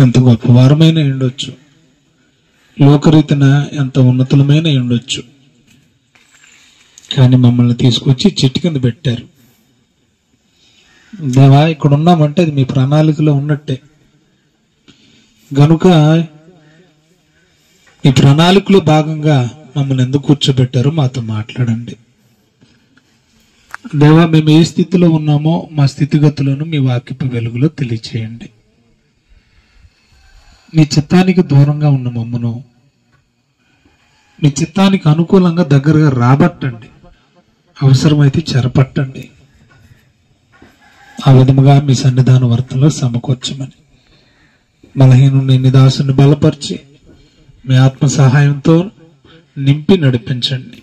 ఎంత గొప్పవారమైన ఉండొచ్చు, లోకరీతిన ఎంత ఉన్నతులమైన ఉండొచ్చు, కానీ మమ్మల్ని తీసుకొచ్చి చెట్టు కింద పెట్టారు. దేవా, ఇక్కడ ఉన్నామంటే అది మీ ప్రణాళికలో ఉన్నట్టే. గనుక ఈ ప్రణాళికలో భాగంగా మమ్మల్ని ఎందుకు కూర్చోబెట్టారో మాతో మాట్లాడండి. దేవా, మేము ఏ స్థితిలో ఉన్నామో మా స్థితిగతులను మీ వాక్యపు వెలుగులో తెలియచేయండి. మీ చిత్తానికి దూరంగా ఉన్న మమ్మను మీ చిత్తానికి అనుకూలంగా దగ్గరగా రాబట్టండి, అవసరమైతే చెరపట్టండి. ఆ విధముగా మీ సన్నిధాన వర్తనలో సమకూర్చమని బలహీనుని నిదాసుని బలపరిచి మీ ఆత్మ సహాయంతో నింపి నడిపించండి.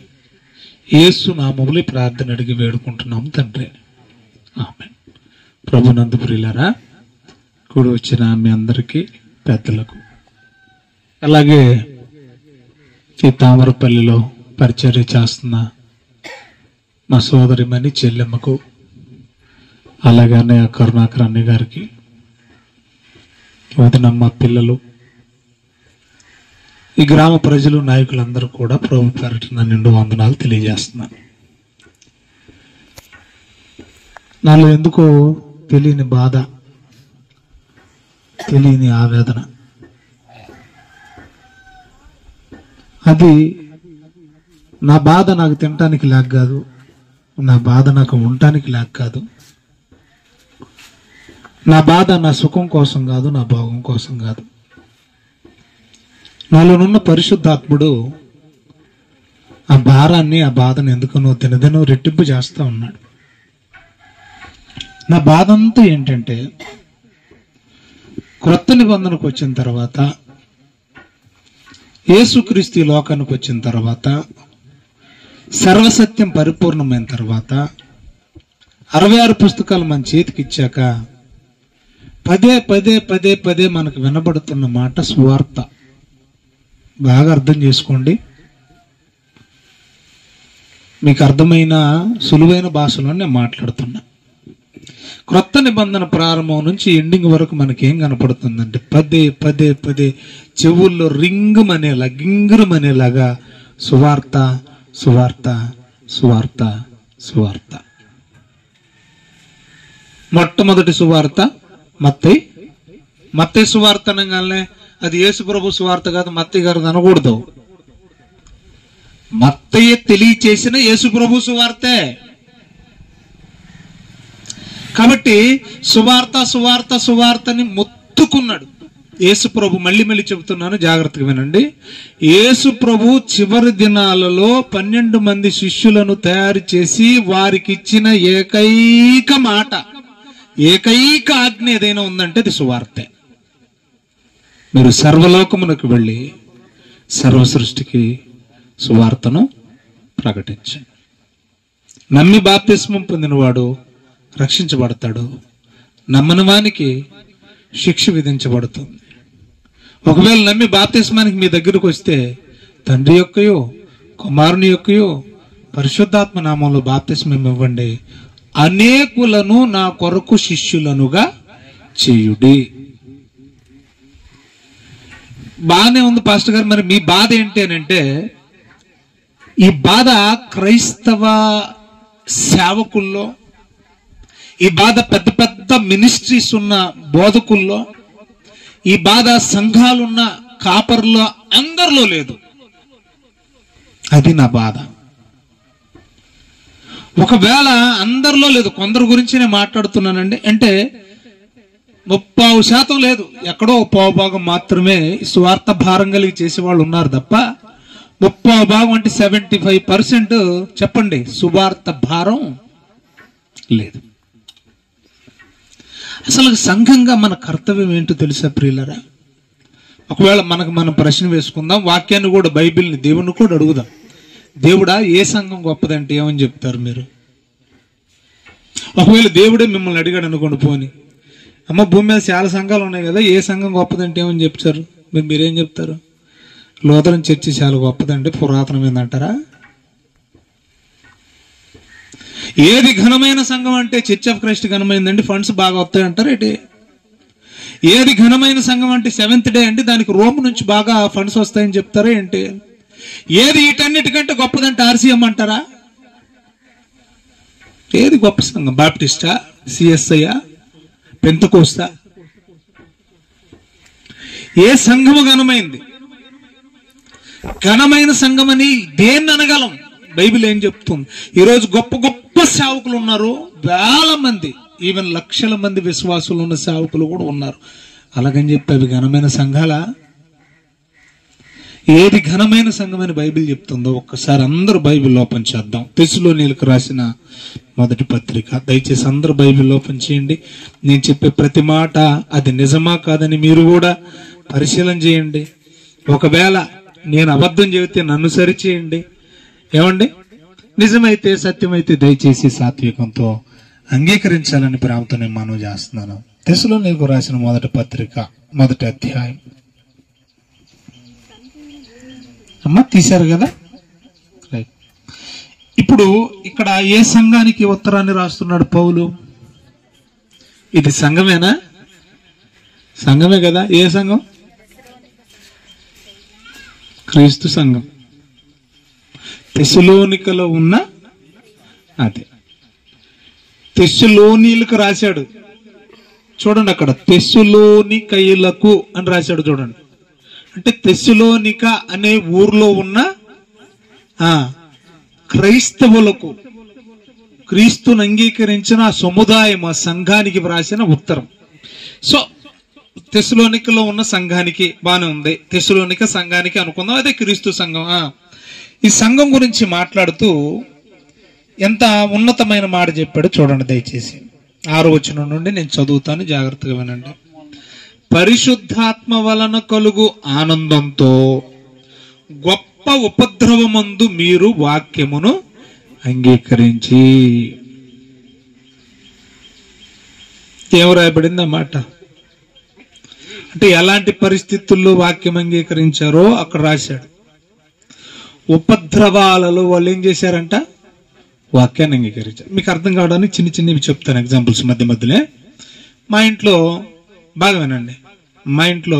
యేసు నామములో ప్రార్థన అడిగి వేడుకుంటున్నాము తండ్రి, ఆమేన్. ప్రభునందు ప్రియులారా, కూడి వచ్చిన మీ అందరికీ పెద్దలకు, అలాగే ఈ తామరపల్లిలో పరిచర్య చేస్తున్న మా సోదరిమణి చెల్లెమ్మకు, అలాగే అన్నయ్య కరుణాకర్ అన్నయ్య గారికి, వదినమ్మ పిల్లలు, ఈ గ్రామ ప్రజలు నాయకులందరూ కూడా ప్రభు పేరిట నా నిండు వందనాలు తెలియజేస్తున్నాను. నాలో ఎందుకో తెలియని బాధ, తెలియని ఆవేదన. అది నా బాధ నాకు తినటానికి లేక కాదు, నా బాధ నాకు ఉండటానికి లేక కాదు, నా బాధ నా సుఖం కోసం కాదు, నా భోగం కోసం కాదు. నాలోనున్న పరిశుద్ధాత్ముడు ఆ భారాన్ని, ఆ బాధను ఎందుకనో దినదినో రెట్టింపు చేస్తూ ఉన్నాడు. నా బాధ అంతా ఏంటంటే, క్రొత్త నిబంధనకు వచ్చిన తర్వాత, యేసుక్రీస్తు ఈ లోకానికి వచ్చిన తర్వాత, సర్వసత్యం పరిపూర్ణమైన తర్వాత, 66 పుస్తకాలు మన చేతికి ఇచ్చాక పదే పదే పదే పదే మనకు వినబడుతున్న మాట సువార్త. బాగా అర్థం చేసుకోండి. మీకు అర్థమైన సులువైన భాషలో నేను మాట్లాడుతున్నా. క్రొత్త నిబంధన ప్రారంభం నుంచి ఎండింగ్ వరకు మనకేం కనపడుతుందంటే, పదే పదే పదే చెవుల్లో రింగుమనేలా, గింగురుమనేలాగా సువార్త, సువార్త, సువార్త, సువార్త. మొట్టమొదటి సువార్త మత్తయి సువార్త అనగానే అది యేసు ప్రభు సువార్త కాదు, మత్తయి గారు అనకూడదు. మత్తయి తెలియచేసిన యేసు ప్రభు సువార్తే. కాబట్టి సువార్త సువార్త సువార్తని మొత్తుకున్నాడు యేసు ప్రభు. మళ్ళీ మళ్ళీ చెబుతున్నాను, జాగ్రత్తగా వినండి. యేసు ప్రభు చివరి దినాలలో 12 మంది శిష్యులను తయారు చేసి వారికి ఇచ్చిన ఏకైక మాట, ఏకైక ఆజ్ఞ ఏదైనా ఉందంటే అది సువార్తే. మీరు సర్వలోకమునకు వెళ్ళి సర్వ సృష్టికి సువార్తను ప్రకటించండి. నమ్మి బాప్తిస్మం పొందినవాడు రక్షించబడతాడు, నమ్మని వానికి శిక్ష విధించబడుతుంది. ఒకవేళ నమ్మి బాప్తిస్మానికి మీ దగ్గరకు వస్తే తండ్రి యొక్కయో కుమారుని యొక్కయో పరిశుద్ధాత్మ నామంలో బాప్తిస్మం ఇవ్వండి, అనేకులను నా కొరకు శిష్యులనుగా చేయుడి. బాగానే ఉంది పాస్టర్ గారు, మరి మీ బాధ ఏంటి అని అంటే, ఈ బాధ క్రైస్తవ సేవకుల్లో, ఈ బాధ పెద్ద పెద్ద మినిస్ట్రీస్ ఉన్న బోధకుల్లో, ఈ బాధ సంఘాలున్న కాపర్లో అందరిలో లేదు. అది నా బాధ. ఒకవేళ అందరిలో లేదు, కొందరు గురించి నేను మాట్లాడుతున్నానండి. అంటే 30% లేదు, ఎక్కడో 1/4 మాత్రమే స్వార్థ భారం కలిగి చేసేవాళ్ళు ఉన్నారు తప్ప 30 అంటే 75% చెప్పండి సువార్త భారం లేదు. అసలు సంఘంగా మన కర్తవ్యం ఏంటో తెలుసా ప్రియులరా? ఒకవేళ మనం ప్రశ్న వేసుకుందాం, వాక్యాన్ని కూడా, బైబిల్ని, దేవుని కూడా అడుగుదాం. దేవుడా, ఏ సంఘం గొప్పదంటే ఏమని చెప్తారు మీరు? ఒకవేళ దేవుడే మిమ్మల్ని అడిగాడు అనుకోండి, పోని అమ్మ భూమి మీద చాలా సంఘాలు ఉన్నాయి కదా, ఏ సంఘం గొప్పదంటే ఏమని చెప్తారు? మీరేం చెప్తారు? లూథరన్ చర్చి చాలా గొప్పదంటే పురాతనమైందంటారా? ఏది ఘనమైన సంఘం అంటే చర్చ్ ఆఫ్ క్రైస్ట్ ఘనమైందండి, ఫండ్స్ బాగా వస్తాయి అంటారు ఏంటి? ఏది ఘనమైన సంఘం అంటే సెవెంత్ డే అంటే దానికి రోమ్ నుంచి బాగా ఫండ్స్ వస్తాయని చెప్తారా ఏంటి? ఏది వీటన్నిటికంటే గొప్పదంటే ఆర్సీఎం అంటారా? ఏది గొప్ప సంఘం? బాప్టిస్టా, సిఎస్ఐయా, పెంతెకోస్తా? ఏ సంఘము ఘనమైంది? ఘనమైన సంఘం అని దేన్ని అనగలం? బైబిల్ ఏం చెప్తుంది? ఈరోజు గొప్ప గొప్ప సేవకులు ఉన్నారు, వేల మంది, ఈవెన్ లక్షల మంది విశ్వాసులు ఉన్న సేవకులు కూడా ఉన్నారు. అలాగని చెప్పి అవి ఘనమైన సంఘాలా? ఏది ఘనమైన సంఘం అని బైబిల్ చెప్తుందో ఒక్కసారి అందరూ బైబిల్ ఓపెన్ చేద్దాం. తెస్సలోనీయులకు రాసిన మొదటి పత్రిక. దయచేసి అందరూ బైబిల్ ఓపెన్ చేయండి. నేను చెప్పే ప్రతి మాట అది నిజమా కాదని మీరు కూడా పరిశీలన చేయండి. ఒకవేళ నేను అబద్ధం చెబితే నన్ను సరిచేయండి. ఏమండి? నిజమైతే సత్యమైతే దయచేసి సాత్వికంతో అంగీకరించాలని ప్రేమతో నేను మనవి చేస్తున్నాను. తెస్సలోనీయులకు రాసిన మొదటి పత్రిక, మొదటి అధ్యాయం. అమ్మ తీశారు కదా? రైట్. ఇప్పుడు ఇక్కడ ఏ సంఘానికి ఉత్తరాన్ని రాస్తున్నాడు పౌలు? ఇది సంఘమేనా? సంఘమే కదా. ఏ సంఘం? క్రీస్తు సంఘం. తెస్సలోనికలో ఉన్న అదే తెస్సలోనీయులకు రాశాడు. చూడండి, అక్కడ తెస్సలోనికయులకు అని రాశాడు. చూడండి, అంటే తెస్సలోనిక అనే ఊర్లో ఉన్న క్రైస్తవులకు, క్రీస్తును అంగీకరించిన సముదాయం, ఆ సంఘానికి వ్రాసిన ఉత్తరం. సో తెస్సలోనికలో ఉన్న సంఘానికి బానే ఉంది, తెస్సలోనిక సంఘానికి అనుకుందాం, అదే క్రీస్తు సంఘం. ఈ సంఘం గురించి మాట్లాడుతూ ఎంత ఉన్నతమైన మాట చెప్పాడు చూడండి దయచేసి. 6వ వచనం నుండి నేను చదువుతాను, జాగ్రత్తగా వినండి. పరిశుద్ధాత్మ వలన కలుగు ఆనందంతో గొప్ప ఉపద్రవమందు మీరు వాక్యమును అంగీకరించి. ఏం రాయబడింది అన్నమాట? అంటే ఎలాంటి పరిస్థితుల్లో వాక్యం అంగీకరించారో అక్కడ రాశాడు. ఉపద్రవాలలో వాళ్ళు ఏం చేశారంట? వాక్యాన్ని అంగీకరించారు. మీకు అర్థం కావడానికి చిన్న చిన్నవి చెప్తాను, ఎగ్జాంపుల్స్ మధ్య మధ్యలో. మా ఇంట్లో బాగా వినండి, మా ఇంట్లో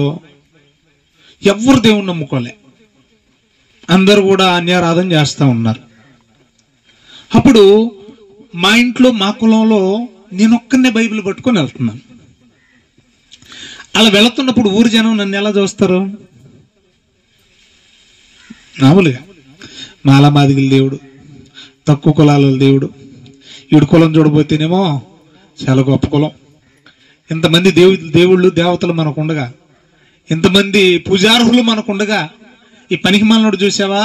ఎవ్వరు దేవుణ్ణి నమ్ముకోలే, అందరూ కూడా అన్యారాధన చేస్తూ ఉన్నారు. అప్పుడు మా ఇంట్లో, మా కులంలో నేనొక్కనే బైబిల్ పట్టుకొని వెళ్తున్నాను. అలా వెళుతున్నప్పుడు ఊరి జనం నన్ను ఎలా చూస్తారు? మామూలుగా మాలమాదిగల దేవుడు, తక్కువ కులాల దేవుడు, ఈడు కులం చూడబోతేనేమో చాలా గొప్ప కులం, ఇంతమంది దేవుళ్ళు దేవతలు మనకుండగా, ఇంతమంది పూజార్హులు మనకుండగా, ఈ పనికి మాలినోడు చూసావా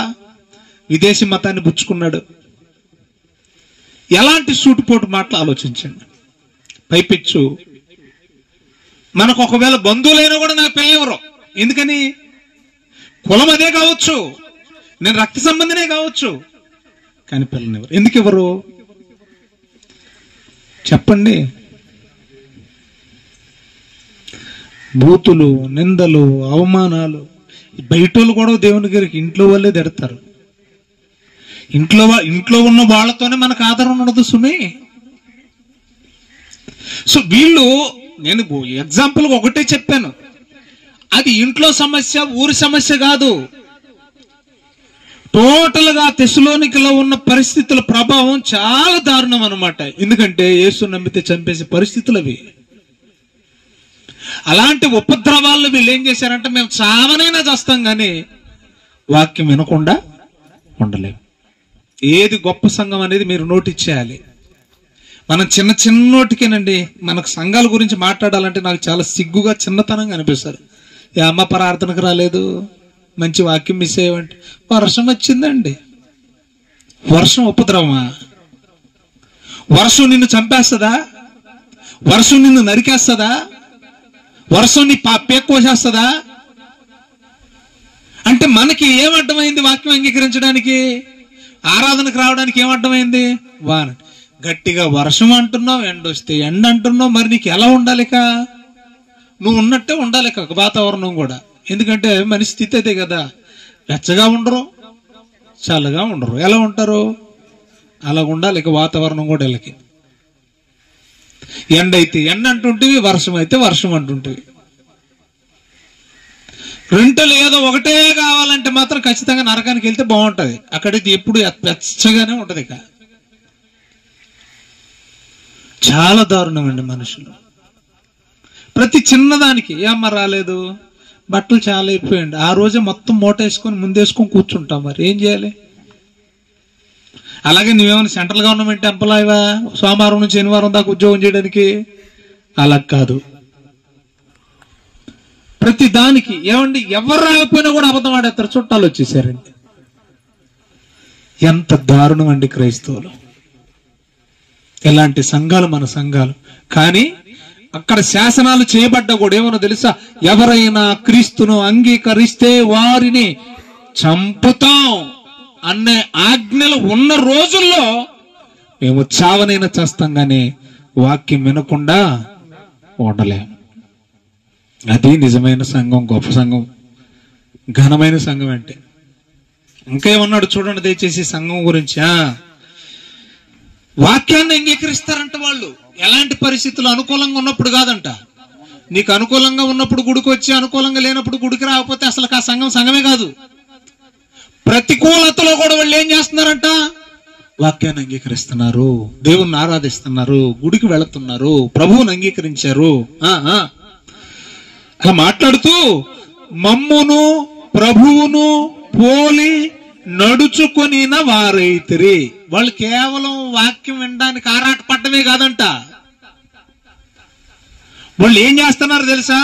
విదేశీ మతాన్ని పుచ్చుకున్నాడు. ఎలాంటి సూటుపోటు మాటలు ఆలోచించండి. పైపెచ్చు మనకు ఒకవేళ బంధువులైనా కూడా నాకు పిల్లెవరు. ఎందుకని? కులం అదే కావచ్చు, నేను రక్త సంబంధినే కావచ్చు, కానీ పిల్లనివ్వరు. ఎందుకు ఇవ్వరు చెప్పండి? బూతులు, నిందలు, అవమానాలు. బయటోళ్ళు కూడా దేవుని గారికి ఇంట్లో వాళ్ళే తిడతారు. ఇంట్లో ఉన్న వాళ్ళతోనే మనకు ఆధారం ఉండదు సుమి. సో వీళ్ళు, నేను ఎగ్జాంపుల్ ఒకటే చెప్పాను, అది ఇంట్లో సమస్య, ఊరి సమస్య కాదు. టోటల్ గా తెస్సలోనికలో ఉన్న పరిస్థితుల ప్రభావం చాలా దారుణం అన్నమాట. ఎందుకంటే యేసు నమ్మితే చంపేసే పరిస్థితులు అవి. అలాంటి ఉపద్రవాళ్ళు వీళ్ళు ఏం చేశారంటే, మేము చావనైనా చేస్తాం కానీ వాక్యం వినకుండా ఉండలేము. ఏది గొప్ప సంఘం అనేది మీరు నోటీస్ చేయాలి. మనం చిన్నోటికేనండి, మనకు సంఘాల గురించి మాట్లాడాలంటే నాకు చాలా సిగ్గుగా, చిన్నతనంగా అనిపిస్తారు. ఏ అమ్మ ప్రార్థనకు రాలేదు, మంచి వాక్యం మిస్ అయ్యేవంటే. వర్షం వచ్చిందండి, వర్షం ఉపద్రవమా? వర్షం నిన్ను చంపేస్తుందా? వర్షం నిన్ను నరికేస్తుందా? వర్షం నీ పేక్కోసేస్తుందా? అంటే మనకి ఏమడ్డమైంది వాక్యం అంగీకరించడానికి, ఆరాధనకు రావడానికి? ఏమడ్డమైంది? వాన. గట్టిగా వర్షం అంటున్నావు, ఎండ వస్తే ఎండ అంటున్నావు. మరి నీకు ఎలా ఉండాలిక? నువ్వు ఉన్నట్టే ఉండాలి వాతావరణం కూడా. ఎందుకంటే మనిషి స్థితి అదే కదా, వెచ్చగా ఉండరు, చల్లగా ఉండరు. ఎలా ఉంటారు? అలా ఉండాలి వాతావరణం కూడా. వీళ్ళకి ఎండ అయితే ఎండ అంటుంటివి, వర్షం అయితే వర్షం అంటుంటివి. రెంటలు ఏదో ఒకటే కావాలంటే మాత్రం ఖచ్చితంగా నరకానికి వెళ్తే బాగుంటది. అక్కడికి ఎప్పుడు వెచ్చగానే ఉంటది. ఇక చాలా దారుణం అండి మనుషులు. ప్రతి చిన్నదానికి ఏమ్మా రాలేదు, బట్టలు చాలా అయిపోయండి, ఆ రోజే మొత్తం మూటేసుకొని ముందేసుకొని కూర్చుంటాం. మరి ఏం చేయాలి? అలాగే నువ్వేమైనా సెంట్రల్ గవర్నమెంట్ ఎంప్లాయీవా సోమవారం నుంచి శనివారం దాకా ఉద్యోగం చేయడానికి? అలా కాదు. ప్రతి దానికి ఏమండి ఎవరు రాకపోయినా కూడా అబద్ధం ఆడేస్తారు. చుట్టాలు వచ్చేసారండి. ఎంత దారుణం అండి క్రైస్తవులు. ఎలాంటి సంఘాలు మన సంఘాలు. కానీ అక్కడ శాసనాలు చేయబడ్డా కూడా ఏమన్నా తెలుసా? ఎవరైనా క్రీస్తును అంగీకరిస్తే వారిని చంపుతాం అనే ఆజ్ఞలు ఉన్న రోజుల్లో మేము చావనైనా చేస్తాం కానీ వాక్యం వినకుండా ఉండలేము. అది నిజమైన సంఘం, గొప్ప సంఘం, ఘనమైన సంఘం అంటే. ఇంకేమన్నాడు చూడండి దయచేసి సంఘం గురించి. వాక్యాన్ని అంగీకరిస్తారంట వాళ్ళు. ఎలాంటి పరిస్థితులు? అనుకూలంగా ఉన్నప్పుడు కాదంట. నీకు అనుకూలంగా ఉన్నప్పుడు గుడికి వచ్చి, అనుకూలంగా లేనప్పుడు గుడికి రాకపోతే అసలు ఆ సంఘం సంఘమే కాదు. ప్రతికూలతలో కూడా వాళ్ళు ఏం చేస్తున్నారంట? వాక్యాన్ని అంగీకరిస్తున్నారు, దేవుణ్ణి ఆరాధిస్తున్నారు, గుడికి వెళుతున్నారు, ప్రభువుని అంగీకరించారు. అలా మాట్లాడుతూ మమ్మును ప్రభువును పోలి నడుచుకొని వారైతిరి. వాళ్ళు కేవలం వాక్యం వినడానికి ఆరాటపడమే కాదంట. వాళ్ళు ఏం చేస్తున్నారు తెలుసా?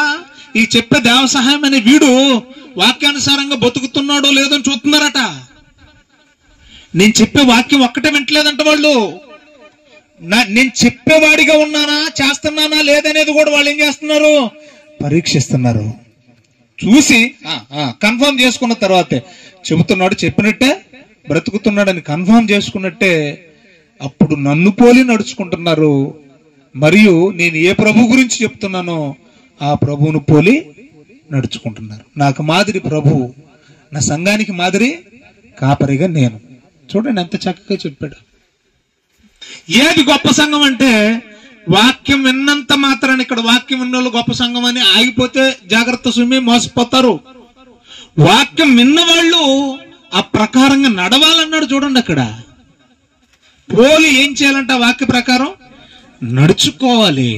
ఈ చెప్పే దేవ సహాయం అనే వీడు వాక్యానుసారంగా బతుకుతున్నాడో లేదో అని చూస్తున్నారట. నేను చెప్పే వాక్యం ఒక్కటే వింటలేదంట వాళ్ళు. నేను చెప్పేవాడిగా ఉన్నానా, చేస్తున్నానా లేదనేది కూడా వాళ్ళు ఏం చేస్తున్నారు? పరీక్షిస్తున్నారు. చూసి కన్ఫర్మ్ చేసుకున్న తర్వాతే చెబుతున్నాడు, చెప్పినట్టే బ్రతుకుతున్నాడని కన్ఫర్మ్ చేసుకున్నట్టే అప్పుడు నన్ను పోలి నడుచుకుంటున్నారు. మరియు నేను ఏ ప్రభు గురించి చెప్తున్నానో ఆ ప్రభువును పోలి నడుచుకుంటున్నారు. నాకు మాదిరి ప్రభువు, నా సంఘానికి మాదిరి కాపరిగా నేను. చూడండి ఎంత చక్కగా చెప్పాడు. ఏది గొప్ప సంఘం అంటే వాక్యం విన్నంత మాత్రాన్ని, ఇక్కడ వాక్యం విన్నోళ్ళు గొప్ప సంఘం అని ఆగిపోతే జాగ్రత్త సుమి, మోసపోతారు. వాక్యం విన్నవాళ్ళు ఆ ప్రకారంగా నడవాలన్నాడు. చూడండి అక్కడ పోలి ఏం చేయాలంట? వాక్య ప్రకారం నడుచుకోవాలి.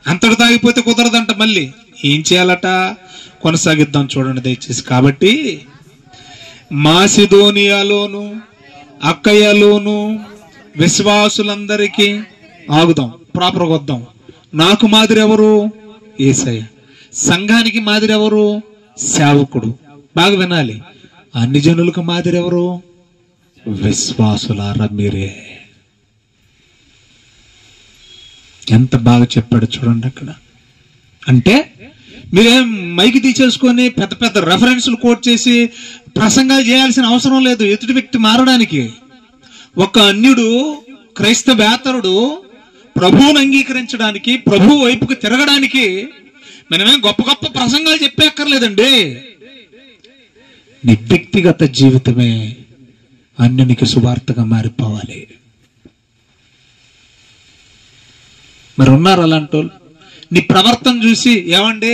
అంతటితో ఆగిపోతే కుదరదంట. మళ్ళీ ఏం చేయాలట? కొనసాగిద్దాం చూడండి దయచేసి. కాబట్టి మాసిదోనియాలోను అక్కయ్యలోను విశ్వాసులందరికీ ఆగుదాం, ప్రాపర్గా వద్దాం. నాకు మాదిరి ఎవరు? యేసయ్య. సంఘానికి మాదిరి ఎవరు? సేవకుడు. బాగా వినాలి. అన్ని జనులకు మాదిరి ఎవరు? విశ్వాసులారా మీరే. ఎంత బాగా చెప్పాడు చూడండి అక్కడ. అంటే మీరేం మైకి తీసేసుకొని పెద్ద పెద్ద రెఫరెన్స్లు కోట్ చేసి ప్రసంగాలు చేయాల్సిన అవసరం లేదు ఎదుటి వ్యక్తి మారడానికి. ఒక అన్యుడు, క్రైస్తవేతరుడు ప్రభువును అంగీకరించడానికి, ప్రభు వైపుకు తిరగడానికి మనమేం గొప్ప గొప్ప ప్రసంగాలు చెప్పేక్కర్లేదండి. నీ వ్యక్తిగత జీవితమే అన్యునికి సువార్తగా మారిపోవాలి. మరి ఉన్నారు అలాంటి వాళ్ళు. నీ ప్రవర్తన చూసి ఏమండి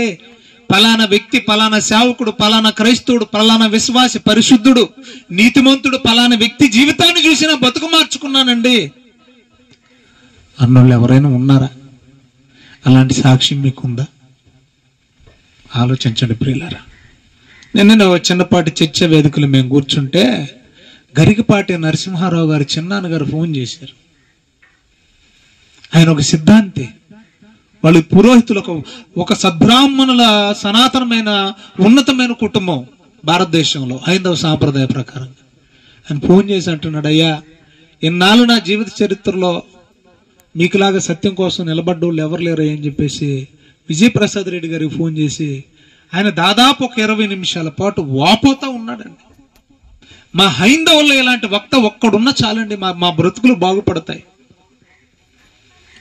పలానా వ్యక్తి, పలానా సేవకుడు, పలానా క్రైస్తవుడు, పలానా విశ్వాసి, పరిశుద్ధుడు, నీతిమంతుడు, పలానా వ్యక్తి జీవితాన్ని చూసి నా బతుకు మార్చుకున్నానండి అన్నోళ్ళు ఎవరైనా ఉన్నారా? అలాంటి సాక్ష్యం మీకుందా? ఆలోచించండి ప్రియులారా. నేను చిన్నపాటి చర్చ వేదికలు మేము కూర్చుంటే గరికపాటి నరసింహారావు గారు చిన్నాన్నగారు ఫోన్ చేశారు. ఆయన ఒక సిద్ధాంతి, వాళ్ళు పురోహితులకు ఒక సద్బ్రాహ్మణుల సనాతనమైన ఉన్నతమైన కుటుంబం భారతదేశంలో హైందవ సాంప్రదాయ ప్రకారంగా. ఆయన ఫోన్ చేసి అంటున్నాడు, అయ్యా ఇన్నాళ్ళు నా జీవిత చరిత్రలో మీకులాగా సత్యం కోసం నిలబడ్డోళ్ళు ఎవరు లేరు అని చెప్పేసి విజయప్రసాద్ రెడ్డి గారికి ఫోన్ చేసి ఆయన దాదాపు ఒక 20 నిమిషాల పాటు వాపోతా ఉన్నాడండి. మా హైందవుల్లో ఇలాంటి వక్త ఒక్కడున్నా చాలండి, మా బ్రతుకులు బాగుపడతాయి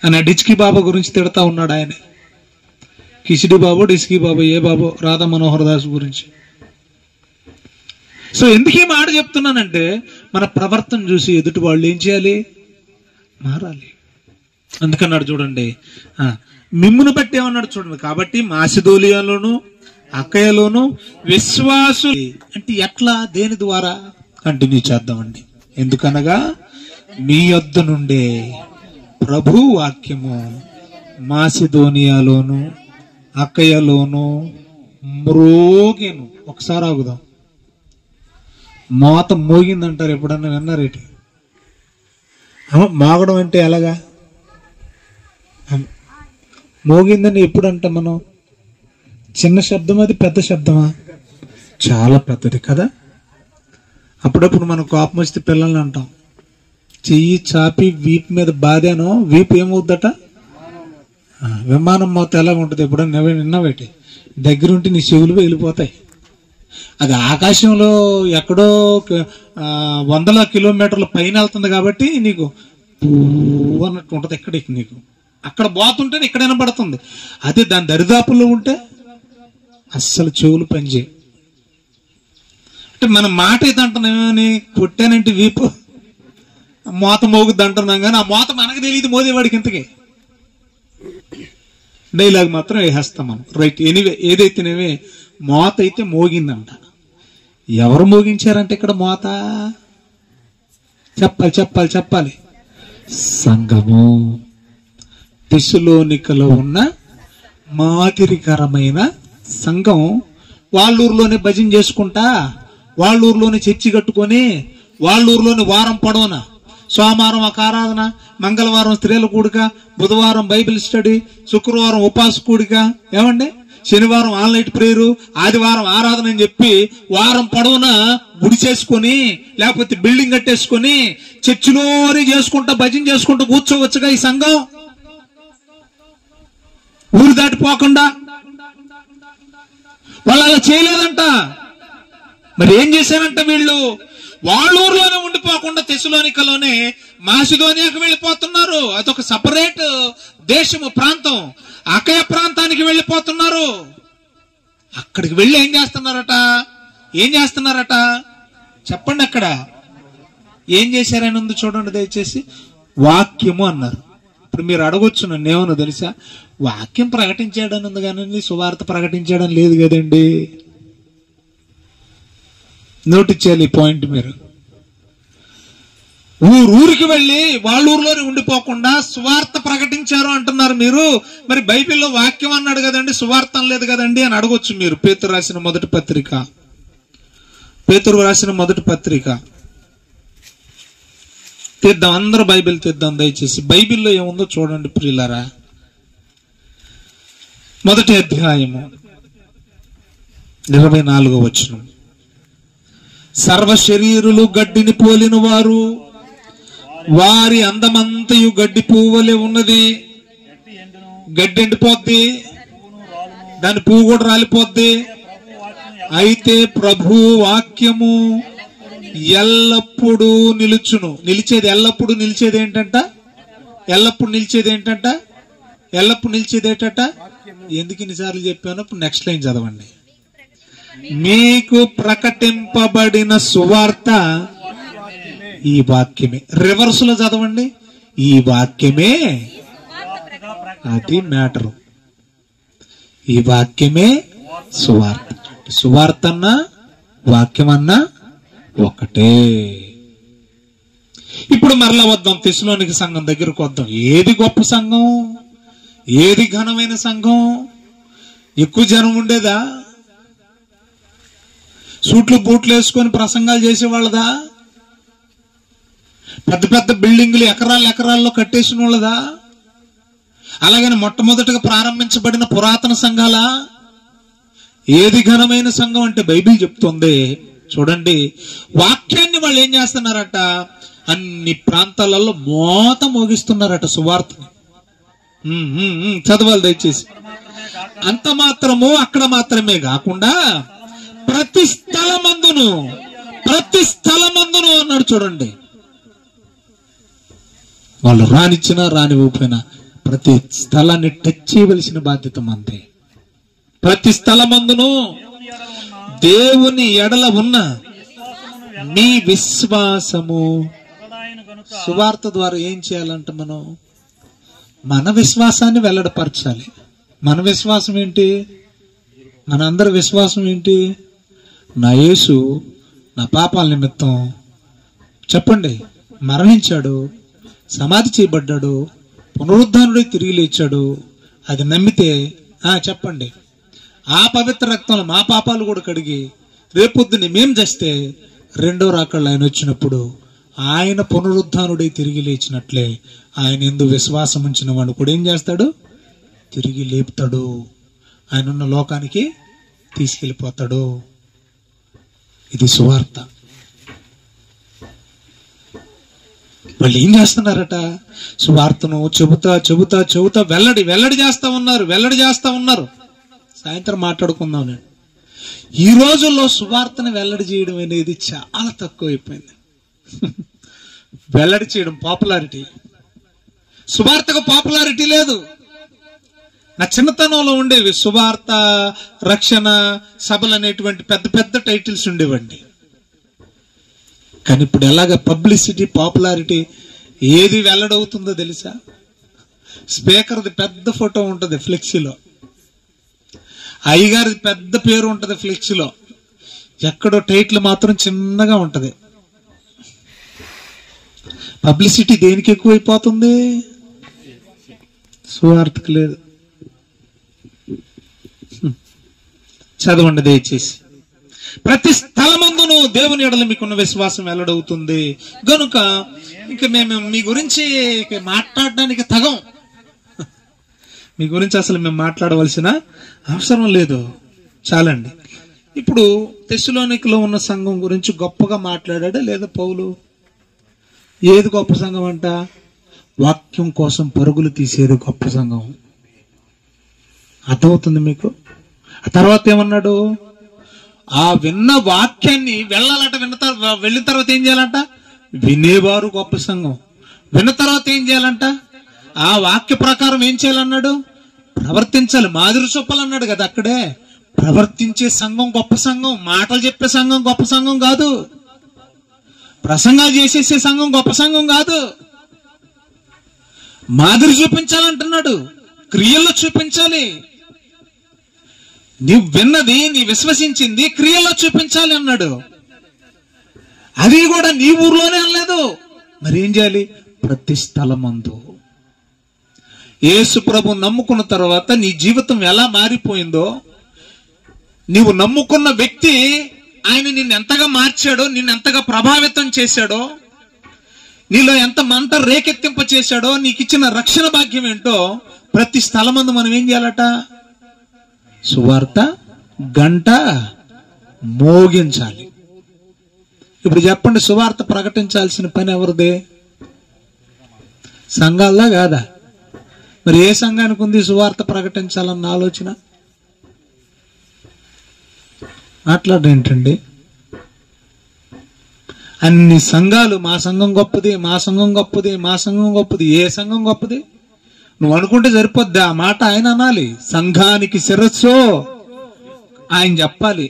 అని డిచ్కి బాబా గురించి తిడతా ఉన్నాడు. ఆయన కిచిడి బాబు, డిస్కీ బాబు, ఏ బాబు, రాధా మనోహర్ దాస్ గురించి. సో ఎందుకు ఈ మాట చెప్తున్నానంటే మన ప్రవర్తన చూసి ఎదుటి వాళ్ళు ఏం చేయాలి? మారాలి. అందుకన్నాడు చూడండి, మిమ్మును బట్టి ఏమన్నాడు చూడండి. కాబట్టి మాసిదోలియాలోను అక్కయ్యలోను విశ్వాసు. అంటే ఎట్లా, దేని ద్వారా? కంటిన్యూ చేద్దామండి. ఎందుకనగా మీ యొద్ద నుండే ప్రభు వాక్యము మాసిదోనియాలోను అక్కయ్యలోను మ్రోగెను. ఒకసారి ఆగుదాం. మోత మోగిందంటారు, ఎప్పుడన్నా విన్నారేటి? మోగడం అంటే ఎలాగా? మోగిందని ఎప్పుడు అంటాం మనం? చిన్న శబ్దం, అది పెద్ద శబ్దమా? చాలా పెద్దది కదా. అప్పుడప్పుడు మనం కోపం వస్తే పిల్లల్ని అంటాం, చెయ్యి చాపి వీపు మీద బాధానో వీపు ఏమవుద్దట? విమానం మోత ఎలా ఉంటుంది? ఎప్పుడన్నా విన్నావేటి? దగ్గరుంటే నీ చెవులు వెళ్ళిపోతాయి. అది ఆకాశంలో ఎక్కడో వందల కిలోమీటర్ల పైన వెళ్తుంది కాబట్టి నీకు అన్నట్టు ఉంటుంది. ఎక్కడికి నీకు అక్కడ పోతుంటే ఇక్కడ వినపడుతుంది. అదే దాని దరిదాపుల్లో ఉంటే అస్సలు చెవులు పనిచేయి. అంటే మన మాట అయితే అంటున్నామని కొట్టానంటే వీపు మోత మోగుద్ది అంటున్నాం, కానీ ఆ మోత మనకు తెలియదు మోదేవాడికి. ఇంతకీ డైలాగ్ మాత్రం వేసేస్తాం మనం. రైట్, ఎనీవే, ఏదైతేనేవే మోత అయితే మోగిందంట. ఎవరు మోగించారంటే ఇక్కడ మోత? చెప్పాలి. సంఘము. తెస్సలోనికలో ఉన్న మాదిరికరమైన సంఘం వాళ్ళూరులోనే భజన చేసుకుంటా, వాళ్ళూరులోనే చర్చి కట్టుకొని, వాళ్ళూరులోని వారం పొడవున సోమవారం ఒక ఆరాధన, మంగళవారం స్త్రీల కూడిక, బుధవారం బైబిల్ స్టడీ, శుక్రవారం ఉపాస కూడిక, ఏమండి శనివారం ఆన్లైన్ ప్రేయరు, ఆదివారం ఆరాధన అని చెప్పి వారం పొడవున గుడి చేసుకొని, లేకపోతే బిల్డింగ్ కట్టేసుకొని చర్చిలోనే చేసుకుంటా భజన చేసుకుంటూ కూర్చోవచ్చుగా ఈ సంఘం, ఊరు దాటిపోకుండా. వాళ్ళు అలా చేయలేదంట. మరి ఏం చేశారంట వీళ్ళు? వాళ్ళ ఊర్లోనే ఉండిపోకుండా తెస్సలోనికలోనే మాసిదోనియాకు వెళ్ళిపోతున్నారు. అదొక సపరేట్ దేశము, ప్రాంతం. అక్కయ ప్రాంతానికి వెళ్ళిపోతున్నారు. అక్కడికి వెళ్ళి ఏం చేస్తున్నారట? చెప్పండి. అక్కడ ఏం చేశారని ఉంది చూడండి దయచేసి. వాక్యము అన్నారు. ఇప్పుడు మీరు అడగొచ్చు నన్ను, ఏమన్నా తెలుసా? వాక్యం ప్రకటించాడని ఉంది కానీ సువార్త ప్రకటించాడని లేదు కదండి. నోట్ చేయాలి ఈ పాయింట్ మీరు. ఊరికి వెళ్ళి వాళ్ళ ఊర్లోనే ఉండిపోకుండా సువార్త ప్రకటించారు అంటున్నారు మీరు. మరి బైబిల్లో వాక్యం అన్నాడు కదండి, సువార్త లేదు కదండి అని అడగొచ్చు మీరు. పేతురు రాసిన మొదటి పత్రిక తీద్దాం, అందరూ బైబిల్ తీద్దాం దయచేసి. బైబిల్లో ఏముందో చూడండి ప్రియులారా. మొదటి అధ్యాయము 24వ వచనం. సర్వ శరీరులు గడ్డిని పోలిన వారు, వారి అందమంతయు గడ్డి పువ్వులే ఉన్నది. గడ్డి ఎండిపోద్ది, దాని పువ్వు కూడా రాలిపోద్ది. అయితే ప్రభు వాక్యము ఎల్లప్పుడూ నిలుచును. ఎల్లప్పుడు నిలిచేది ఏంటంట? ఎందుకు ఇన్నిసార్లు చెప్పాను? ఇప్పుడు నెక్స్ట్ లైన్ చదవండి. మీకు ప్రకటింపబడిన సువార్త ఈ వాక్యమే. రివర్స్ లో చదవండి. ఈ వాక్యమే, అది మ్యాటరు. ఈ వాక్యమే సువార్త. సువార్త అన్నా వాక్యం అన్నా ఒకటే. ఇప్పుడు మరలా వద్దాం, తెస్సలోనిక సంఘం దగ్గరకు వద్దాం. ఏది గొప్ప సంఘం? ఏది ఘనమైన సంఘం? ఎక్కువ జనం ఉండేదా? సూట్లు బూట్లు వేసుకొని ప్రసంగాలు చేసేవాళ్ళదా? పెద్ద పెద్ద బిల్డింగులు ఎకరాల్లో కట్టేసిన వాళ్ళదా? అలాగని మొట్టమొదటిగా ప్రారంభించబడిన పురాతన సంఘాలా? ఏది ఘనమైన సంఘం అంటే బైబిల్ చెప్తుంది చూడండి. వాక్యాన్ని వాళ్ళు ఏం చేస్తున్నారట? అన్ని ప్రాంతాలలో మోత మోగిస్తున్నారట సువార్తని. చదవాలి దయచేసి. అంత మాత్రము అక్కడ మాత్రమే కాకుండా ప్రతి స్థలమందును అన్నాడు చూడండి. వాళ్ళు రానిచ్చినా రానివ్వకపోయినా ప్రతి స్థలాన్ని టచ్ చేయవలసిన బాధ్యత మంది. ప్రతి స్థలమందును దేవుని ఎడల ఉన్న మీ విశ్వాసము. సువార్త ద్వారా ఏం చేయాలంటే మన విశ్వాసాన్ని వెల్లడపరచాలి. మన విశ్వాసం ఏంటి? మనందరి విశ్వాసం ఏంటి? నా యేసు నా పాపాల నిమిత్తం చెప్పండి మరణించాడు, సమాధి చేయబడ్డాడు, పునరుద్ధానుడై తిరిగి లేచాడు. అది నమ్మితే చెప్పండి ఆ పవిత్ర రక్తంలో మా పాపాలు కూడా కడిగి రేపొద్దుని మేం చేస్తే రెండో రాకళ్ళు ఆయన వచ్చినప్పుడు ఆయన పునరుద్ధానుడై తిరిగి లేచినట్లే ఆయన యందు విశ్వాసం ఉంచిన వాడు కూడా ఏం చేస్తాడు? తిరిగి లేపుతాడు, ఆయన ఉన్న లోకానికి తీసుకెళ్ళిపోతాడు. ఇది సువార్త. వాళ్ళు ఏం చేస్తున్నారట? సువార్తను చెబుతా చెబుతా చెబుతా వెల్లడి చేస్తా ఉన్నారు. సాయంత్రం మాట్లాడుకుందాం. నేను ఈ రోజుల్లో సువార్తను వెల్లడి చేయడం అనేది చాలా తక్కువైపోయింది. వెల్లడి చేయడం పాపులారిటీ. సువార్తకు పాపులారిటీ లేదు. నా చిన్నతనంలో ఉండేవి సువార్త, రక్షణ సభలు అనేటువంటి పెద్ద పెద్ద టైటిల్స్ ఉండేవండి. కానీ ఇప్పుడు ఎలాగ పబ్లిసిటీ, పాపులారిటీ ఏది వెల్లడవుతుందో తెలుసా? స్పీకర్ది పెద్ద ఫోటో ఉంటుంది ఫ్లెక్సీలో, అయ్యగారిది పెద్ద పేరు ఉంటుంది ఫ్లెక్సీలో, ఎక్కడో టైటిల్ మాత్రం చిన్నగా ఉంటది. పబ్లిసిటీ దేనికి ఎక్కువైపోతుంది? సువార్తకు లేదు. చదవండి దయచేసి. ప్రతి స్థలమందును దేవుని ఎడల మీకున్న విశ్వాసం వెల్లడవుతుంది గనుక ఇంక మేము మీ గురించి మాట్లాడడానికి తగం. మీ గురించి అసలు మేము మాట్లాడవలసిన అవసరం లేదు, చాలండి. ఇప్పుడు తెస్సలోనికలో ఉన్న సంఘం గురించి గొప్పగా మాట్లాడా లేదా పౌలు? ఏది గొప్ప సంఘం అంట? వాక్యం కోసం పరుగులు తీసేది గొప్ప సంఘం. అర్థమవుతుంది మీకు? ఆ తర్వాత ఏమన్నాడు? ఆ విన్న వాక్యాన్ని వెళ్ళాలట. వెళ్ళిన తర్వాత ఏం చేయాలంట? వినేవారు గొప్ప సంఘం. విన్న తర్వాత ఏం చేయాలంట? ఆ వాక్య ప్రకారం ఏం చేయాలన్నాడు? ప్రవర్తించాలి. మాదిరి చొప్పలు అన్నాడు కదా అక్కడే. ప్రవర్తించే సంఘం గొప్ప సంఘం. మాటలు చెప్పే సంఘం గొప్ప సంఘం కాదు. ప్రసంగాలు చేసేసే సంఘం గొప్ప సంఘం కాదు. మాదిరి చూపించాలంటున్నాడు, క్రియల్లో చూపించాలి. నీవు విన్నది, నీ విశ్వసించింది క్రియల్లో చూపించాలి అన్నాడు. అది కూడా నీ ఊర్లోనే అనలేదు. మరి ఏం చేయాలి? ప్రతి స్థలమందు. యేసు ప్రభు నమ్ముకున్న తర్వాత నీ జీవితం ఎలా మారిపోయిందో, నీవు నమ్ముకున్న వ్యక్తి ఆయన నిన్ను ఎంతగా మార్చాడో, నిన్ను ఎంతగా ప్రభావితం చేశాడో, నీలో ఎంత మంట రేకెత్తింప చేశాడో, నీకు ఇచ్చిన రక్షణ భాగ్యం ఏంటో ప్రతి స్థలమందు మనం ఏం చేయాలట? సువార్త గంట మోగించాలి. ఇప్పుడు చెప్పండి, సువార్త ప్రకటించాల్సిన పని ఎవరిదే? సంఘాల్లా కాదా? మరి ఏ సంఘానికి ఉంది సువార్త ప్రకటించాలన్న ఆలోచన? మాట్లాడేంటండి? అన్ని సంఘాలు మా సంఘం గొప్పది, మా సంఘం గొప్పది, మా సంఘం గొప్పది. ఏ సంఘం గొప్పది? నువ్వు అనుకుంటే సరిపోద్ది. ఆ మాట ఆయన అనాలి. సంఘానికి శిరస్సు ఆయన చెప్పాలి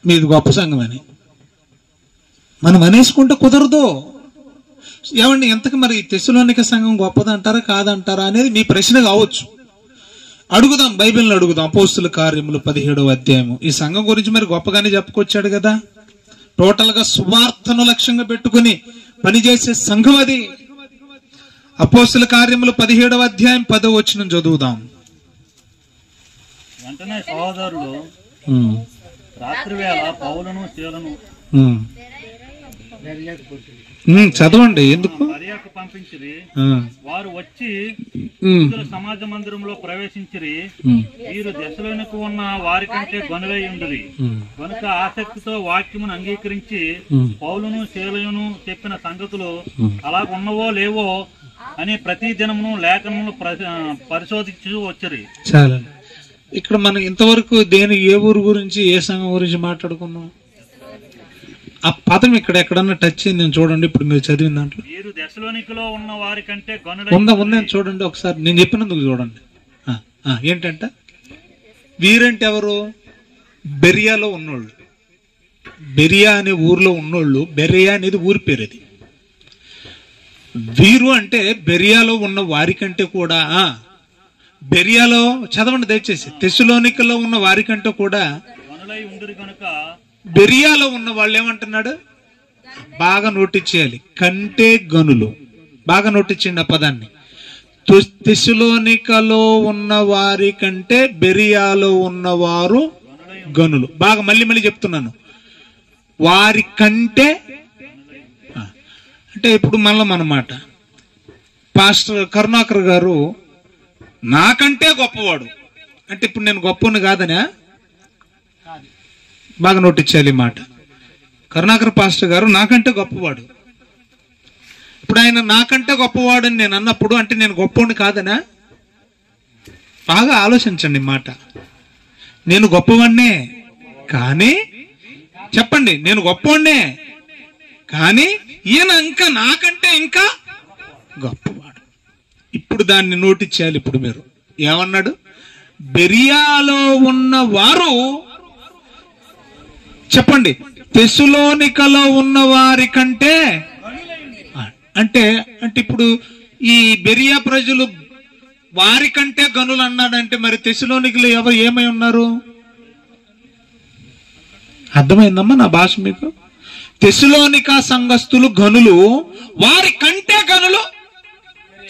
మీది గొప్ప సంఘం అని. మనం అనేసుకుంటే కుదరదు. ఏమండి, ఎంతకు మరి తెస్సలోనిక సంఘం గొప్పదంటారా కాదంటారా అనేది మీ ప్రశ్న కావచ్చు. అడుగుదాం, బైబిల్ని అడుగుదాం. అపోస్తుల కార్యములు 17వ అధ్యాయము. ఈ సంఘం గురించి మరి గొప్పగానే చెప్పుకొచ్చాడు కదా. టోటల్ గా సువార్తను లక్ష్యంగా పెట్టుకుని పనిచేసే సంఘం అది. అపోస్తుల కార్యములు 17వ అధ్యాయం 10వ వచనం చదువుదాం. వెంటనే సహోదరులు రాత్రి వేళ పౌలును శీలను చదవండి. ఎందుకు పంపించిరి. వారు వచ్చి సమాజ మందిరంలో ప్రవేశించిరి. వీరు దశలోనికి ఉన్న వారి కంటే గనులై ఉండిరి కనుక ఆసక్తితో వాక్యమును అంగీకరించి పౌలును శీలయును చెప్పిన సంగతులు అలా ఉన్నవో లేవో అని ప్రతి దినమును లేఖనములు పరిశోధించు వచ్చరి. చాలా. ఇక్కడ మనం ఇంతవరకు ఏ ఊరు గురించి, ఏ సంఘం గురించి మాట్లాడుకున్నాం? ఆ పదం ఇక్కడ ఎక్కడన్నా టచ్ అయింది నేను చూడండి. ఇప్పుడు మీరు చదివిన దాంట్లో వీరు దశలోనికలో ఉన్న వారి కంటే ఉందని చూడండి ఒకసారి. నేను చెప్పినందుకు చూడండి. ఏంటంట? వీరంటే ఎవరు? బెరియా ఉన్నోళ్ళు. బెరియా అనే ఊర్లో ఉన్నోళ్ళు. బెరియా అనేది ఊరి పేరు. అది వీరు అంటే బెరియాలో ఉన్న వారి కంటే కూడా బెరియాలో చదవండి దయచేసి. తెస్సలోనికలో ఉన్న వారికంటే కూడా గనులై ఉండురు కనుక బెరియాలో ఉన్న వాళ్ళు ఏమంటున్నాడు? బాగా నోటిచ్చేయాలి, కంటే గనులు. బాగా నోటిచ్చేయండి ఆ పదాన్ని. తెస్సలోనికలో ఉన్న వారి కంటే బెరియాలో ఉన్నవారు గనులు. బాగా మళ్ళీ మళ్ళీ చెప్తున్నాను, వారి కంటే. అంటే ఇప్పుడు మళ్ళీ అన్నమాట, పాస్టర్ కరుణాకర్ గారు నాకంటే గొప్పవాడు అంటే ఇప్పుడు నేను గొప్పని కాదనా? బాగా నోటిచ్చేయాలి మాట. కరుణాకర్ పాస్టర్ గారు నాకంటే గొప్పవాడు. ఇప్పుడు ఆయన నాకంటే గొప్పవాడు అని నేను అన్నప్పుడు అంటే నేను గొప్పవాడిని కాదనా? బాగా ఆలోచించండి మాట. నేను గొప్పవాడినే కానీ, చెప్పండి, నేను గొప్పవాడినే కానీ ఈయన ఇంకా నాకంటే ఇంకా గొప్పవాడు. ఇప్పుడు దాన్ని నోటిచ్చేయాలి. ఇప్పుడు మీరు ఏమన్నాడు? బెరియాలో ఉన్న వారు, చెప్పండి, తెస్సలోనికలో ఉన్న వారి కంటే అంటే అంటే ఇప్పుడు ఈ బెరియా ప్రజలు వారి కంటే గనులు అన్నాడంటే మరి తెస్సలోనికలో ఎవరు ఏమై ఉన్నారు? అర్థమైందమ్మా నా భాష మీకు? తెస్సలోనిక సంఘస్థులు గనులు, వారి కంటే గనులు.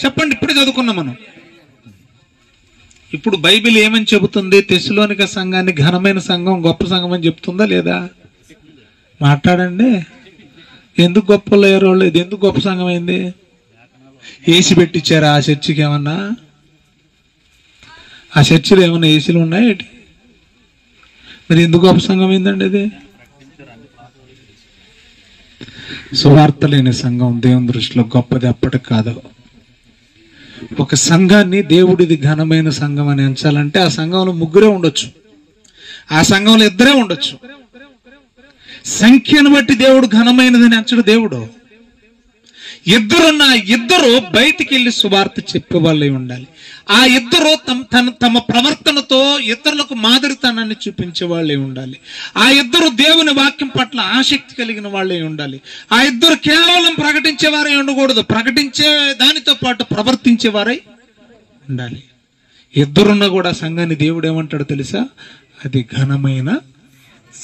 చెప్పండి, ఇప్పుడే చదువుకున్నాం మనం. ఇప్పుడు బైబిల్ ఏమని చెబుతుంది? తెస్సలోనిక సంఘాన్ని ఘనమైన సంఘం, గొప్ప సంఘం అని చెప్తుందా లేదా? మాట్లాడండి. ఎందుకు గొప్పలు అయ్యారు వాళ్ళు? ఇది ఎందుకు గొప్ప సంఘం అయింది? ఏసీ పెట్టించారా ఆ చర్చికి? ఏమన్నా ఆ చర్చిలో ఏమన్నా ఏసీలు ఉన్నాయి? మరి ఎందుకు గొప్ప సంఘం అయిందండి ఇది? సువార్త లేని సంఘం దేవుని దృష్టిలో గొప్పది అప్పటికి కాదు. ఒక సంఘాన్ని దేవుడిది ఘనమైన సంఘం అని ఎంచాలంటే ఆ సంఘంలో ముగ్గురే ఉండొచ్చు, ఆ సంఘంలో ఇద్దరే ఉండొచ్చు. సంఖ్యను బట్టి దేవుడు ఘనమైనదని ఎంచడు దేవుడు. ఇద్దరు బయటికి వెళ్ళి సువార్త చెప్పే వాళ్ళే ఉండాలి. ఆ ఇద్దరు తమ ప్రవర్తనతో ఇతరులకు మాదిరితనాన్ని చూపించే వాళ్ళే ఉండాలి. ఆ ఇద్దరు దేవుని వాక్యం పట్ల ఆసక్తి కలిగిన వాళ్ళే ఉండాలి. ఆ ఇద్దరు కేవలం ప్రకటించేవారే ఉండకూడదు, ప్రకటించే దానితో పాటు ప్రవర్తించేవారై ఉండాలి. ఇద్దరున్నా కూడా సంఘాన్ని దేవుడు ఏమంటాడు తెలుసా? అది ఘనమైన